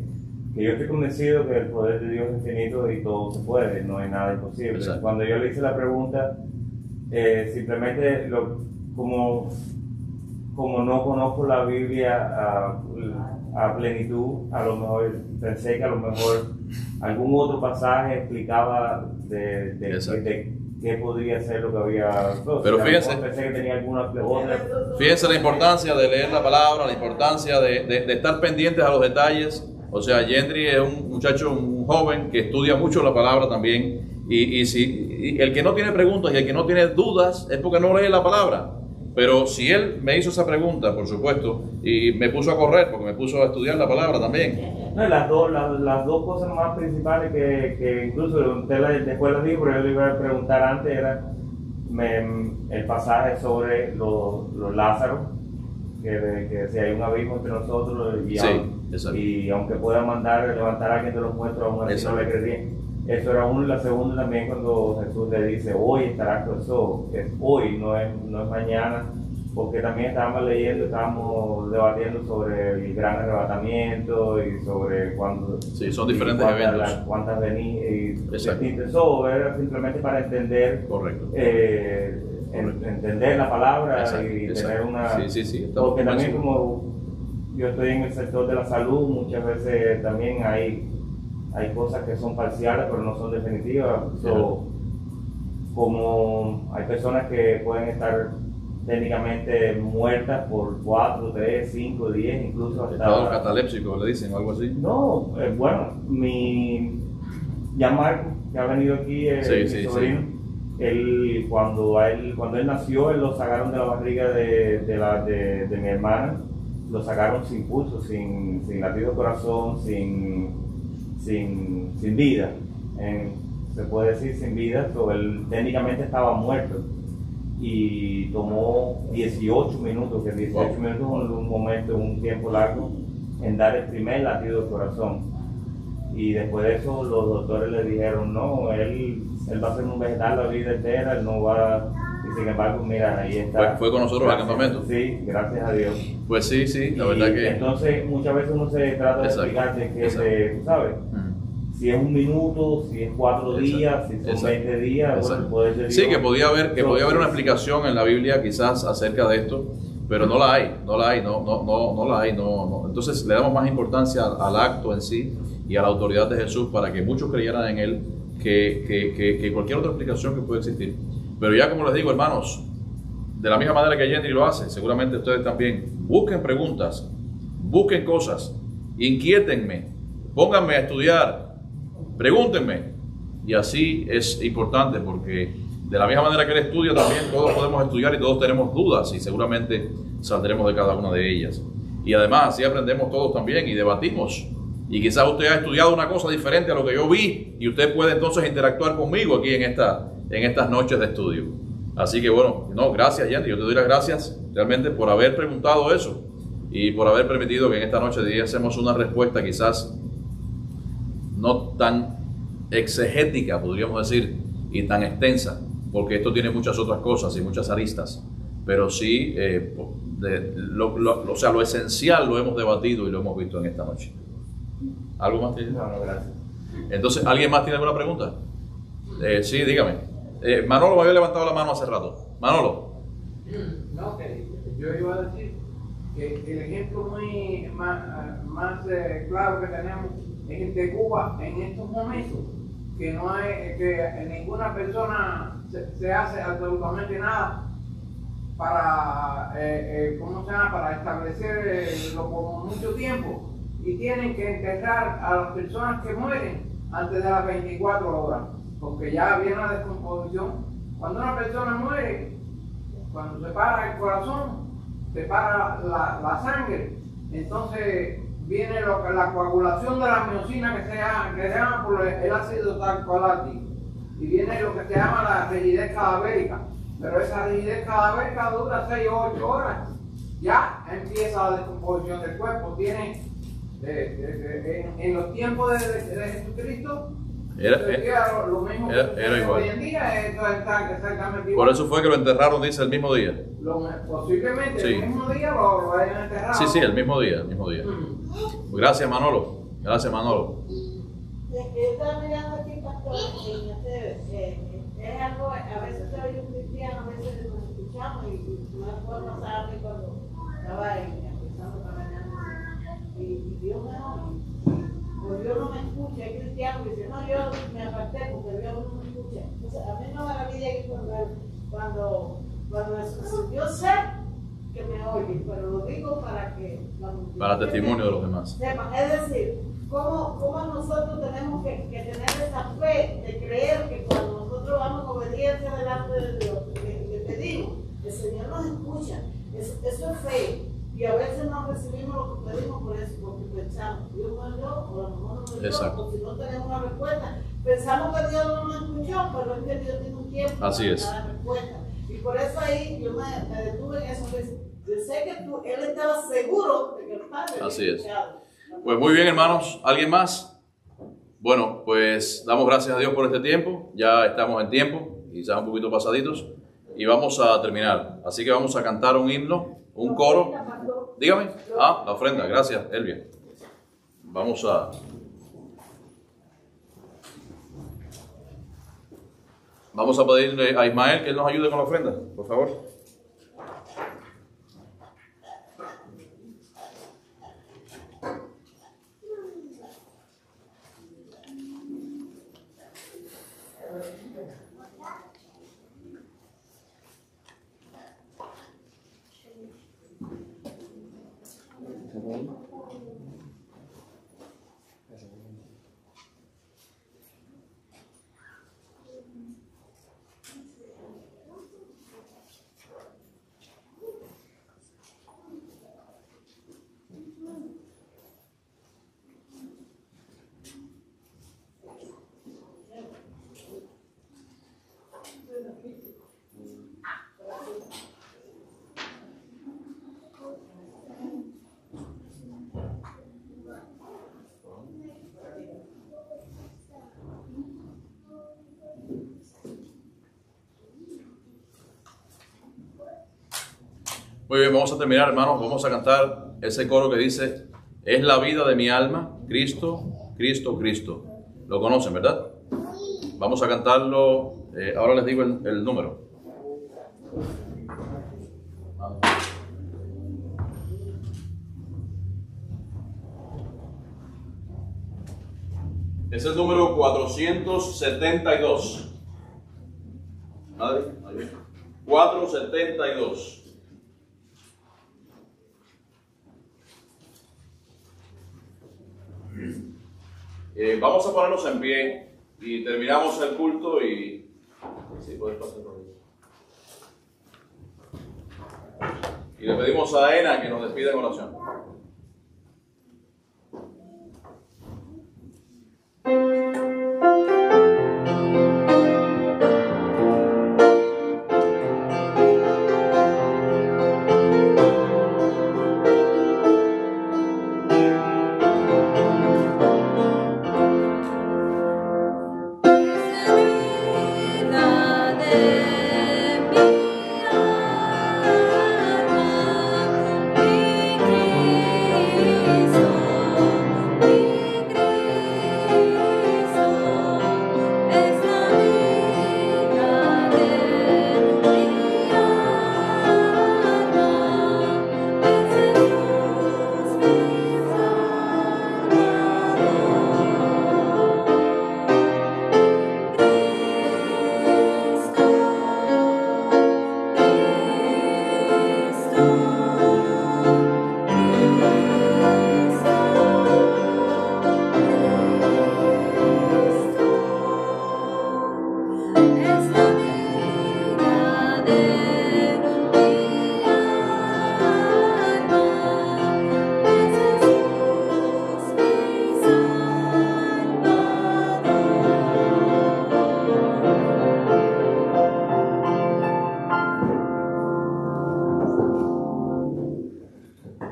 yo estoy convencido que el poder de Dios es infinito y todo se puede, no hay nada imposible. Exacto. Cuando yo le hice la pregunta, simplemente como no conozco la Biblia a plenitud, a lo mejor pensé que a lo mejor algún otro pasaje explicaba de qué podría ser lo que había. Pero fíjense, pensé que tenía alguna otra. Fíjense la importancia de leer la palabra, la importancia de estar pendientes a los detalles. O sea, Yendri es un muchacho, un joven que estudia mucho la palabra también, y el que no tiene preguntas y el que no tiene dudas es porque no lee la palabra. Pero si él me hizo esa pregunta, por supuesto, y me puso a correr porque me puso a estudiar la palabra también. No, las dos cosas más principales que incluso usted después las dijo, pero yo le iba a preguntar antes, era el pasaje sobre los Lázaros, que si hay un abismo entre nosotros y aunque pueda levantar a alguien de los muertos, aún así no le creería. Eso era uno. Y la segunda también, cuando Jesús le dice hoy estarás con eso, es hoy, no es mañana, porque también estábamos debatiendo sobre el gran arrebatamiento y sobre cuándo. Sí, son diferentes eventos. Cuántas venidas. Eso era simplemente para entender. Correcto. Entender la palabra. Exacto, y tener una. Sí. Porque también, yo estoy en el sector de la salud, muchas veces también hay cosas que son parciales pero no son definitivas. Como hay personas que pueden estar técnicamente muertas por 4, 3, 5, 10, incluso hasta... Estado cataléptico, le dicen, o algo así. No, bueno, ya Marco, que ha venido aquí, mi sobrino, él, cuando él nació, él lo sacaron de la barriga de mi hermana, lo sacaron sin pulso, sin latido de corazón, sin vida. Se puede decir sin vida, pero él técnicamente estaba muerto y tomó 18 minutos, que 18 minutos es un momento, un tiempo largo en dar el primer latido de corazón. Y después de eso los doctores le dijeron, no, él va a ser un vegetal la vida entera, él no va... Y sin embargo, mira, ahí está. ¿Fue con nosotros al campamento? Sí, gracias a Dios. Pues sí, la verdad que... Entonces muchas veces uno se trata de explicarte que, tú sabes, si es un minuto, si es 4 días, si son 20 días, bueno, puede ser... Sí, que podía haber una explicación en la Biblia quizás acerca de esto, pero no la hay. Entonces le damos más importancia al acto en sí y a la autoridad de Jesús para que muchos creyeran en él que cualquier otra explicación que pueda existir. Pero ya como les digo, hermanos, de la misma manera que Yendri lo hace, seguramente ustedes también, busquen preguntas, busquen cosas, inquiétenme, pónganme a estudiar, pregúntenme. Y así es importante porque de la misma manera que él estudia, también todos podemos estudiar y todos tenemos dudas y seguramente saldremos de cada una de ellas. Y además así aprendemos todos también y debatimos. Y quizás usted ha estudiado una cosa diferente a lo que yo vi y usted puede entonces interactuar conmigo aquí en estas noches de estudio. Así que bueno, gracias Yendri, yo te doy las gracias realmente por haber preguntado eso y por haber permitido que en esta noche diésemos una respuesta quizás no tan exegética, podríamos decir, y tan extensa, porque esto tiene muchas otras cosas y muchas aristas, pero sí, lo esencial lo hemos debatido y lo hemos visto en esta noche. ¿Algo más? No, gracias. Entonces, ¿alguien más tiene alguna pregunta? Sí, dígame. Manolo me había levantado la mano hace rato. Manolo. No, que yo iba a decir que el ejemplo más claro que tenemos es el de Cuba en estos momentos, que no hay, que ninguna persona se hace absolutamente nada para, para establecerlo por mucho tiempo, y tienen que enterrar a las personas que mueren antes de las 24 horas, porque ya viene la descomposición. Cuando una persona muere, cuando se para el corazón, se para la sangre, entonces viene la coagulación de la miosina que se llama por el ácido tarcoláctico, y viene lo que se llama la rigidez cadavérica, pero esa rigidez cadavérica dura 6 o 8 horas, ya empieza la descomposición del cuerpo. Tiene en los tiempos de Jesucristo era lo mismo que igual. Hoy en día está exactamente igual. Por eso fue que lo enterraron, dice, el mismo día. Posiblemente sí. El mismo día lo hayan enterrado. Sí, el mismo día. Gracias, Manolo. Gracias, Manolo. Yo estaba mirando aquí, pastor, es algo, a veces se oye un cristiano, a veces nos escuchamos y me acuerdo pasar a mí cuando estaba empezando a caminar. Y Dios me oye, pues Dios no me escucha. Hay cristianos que dicen, no, yo me aparté porque Dios no me escucha. Entonces, a mí me maravilla que cuando yo sé que me oye, pero lo digo para que para testimonio de los demás sepan. Es decir, cómo nosotros tenemos que tener esa fe de creer que cuando nosotros vamos en obediencia delante de Dios, le pedimos, el Señor nos escucha. Eso es fe. Y a veces no recibimos lo que pedimos por eso, porque pensamos, Dios me oyó, o a lo mejor no me oyó, o si no tenemos una respuesta. Pensamos que Dios no nos escuchó, pero es que Dios tiene un tiempo para dar respuesta. Y por eso ahí yo me detuve en eso. Yo sé que él estaba seguro de que el Padre había escuchado. Pues muy bien, hermanos. ¿Alguien más? Bueno, pues damos gracias a Dios por este tiempo. Ya estamos en tiempo, quizás un poquito pasaditos, y vamos a terminar. Así que vamos a cantar un himno, un coro. Dígame. La ofrenda. Gracias, Elvia. Vamos a pedirle a Ismael que él nos ayude con la ofrenda, por favor. Muy bien, vamos a terminar, hermanos. Vamos a cantar ese coro que dice: es la vida de mi alma, Cristo, Cristo, Cristo. Lo conocen, ¿verdad? Vamos a cantarlo. Ahora les digo el número. Es el número 472. Madre, 472. Vamos a ponernos en pie y terminamos el culto y... Sí, puedes pasar por ahí. Y le pedimos a Ena que nos despida en oración.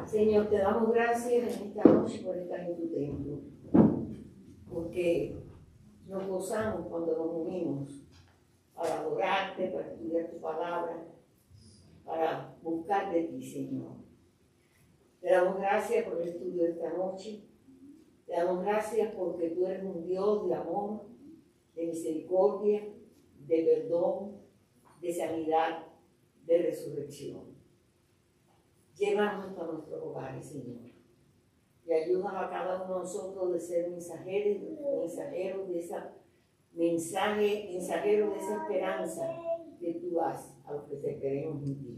Señor, te damos gracias en esta noche por estar en tu templo, porque nos gozamos cuando nos unimos para adorarte, para estudiar tu palabra, para buscar de ti, Señor. Te damos gracias por el estudio de esta noche. Te damos gracias porque tú eres un Dios de amor, de misericordia, de perdón, de sanidad, de resurrección. Llévanos a nuestros hogares, Señor. Y ayuda a cada uno de nosotros de ser mensajeros de esa mensajeros de esa esperanza que tú das a los que te queremos en ti.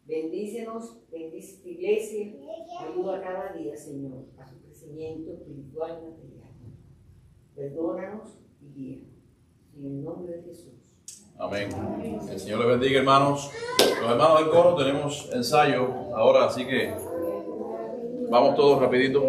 Bendícenos, bendice tu iglesia, ayuda cada día, Señor, a su crecimiento espiritual y material. Perdónanos y guíanos. En el nombre de Jesús. Amén. El Señor les bendiga, hermanos. Los hermanos del coro tenemos ensayo ahora, así que vamos todos rapidito.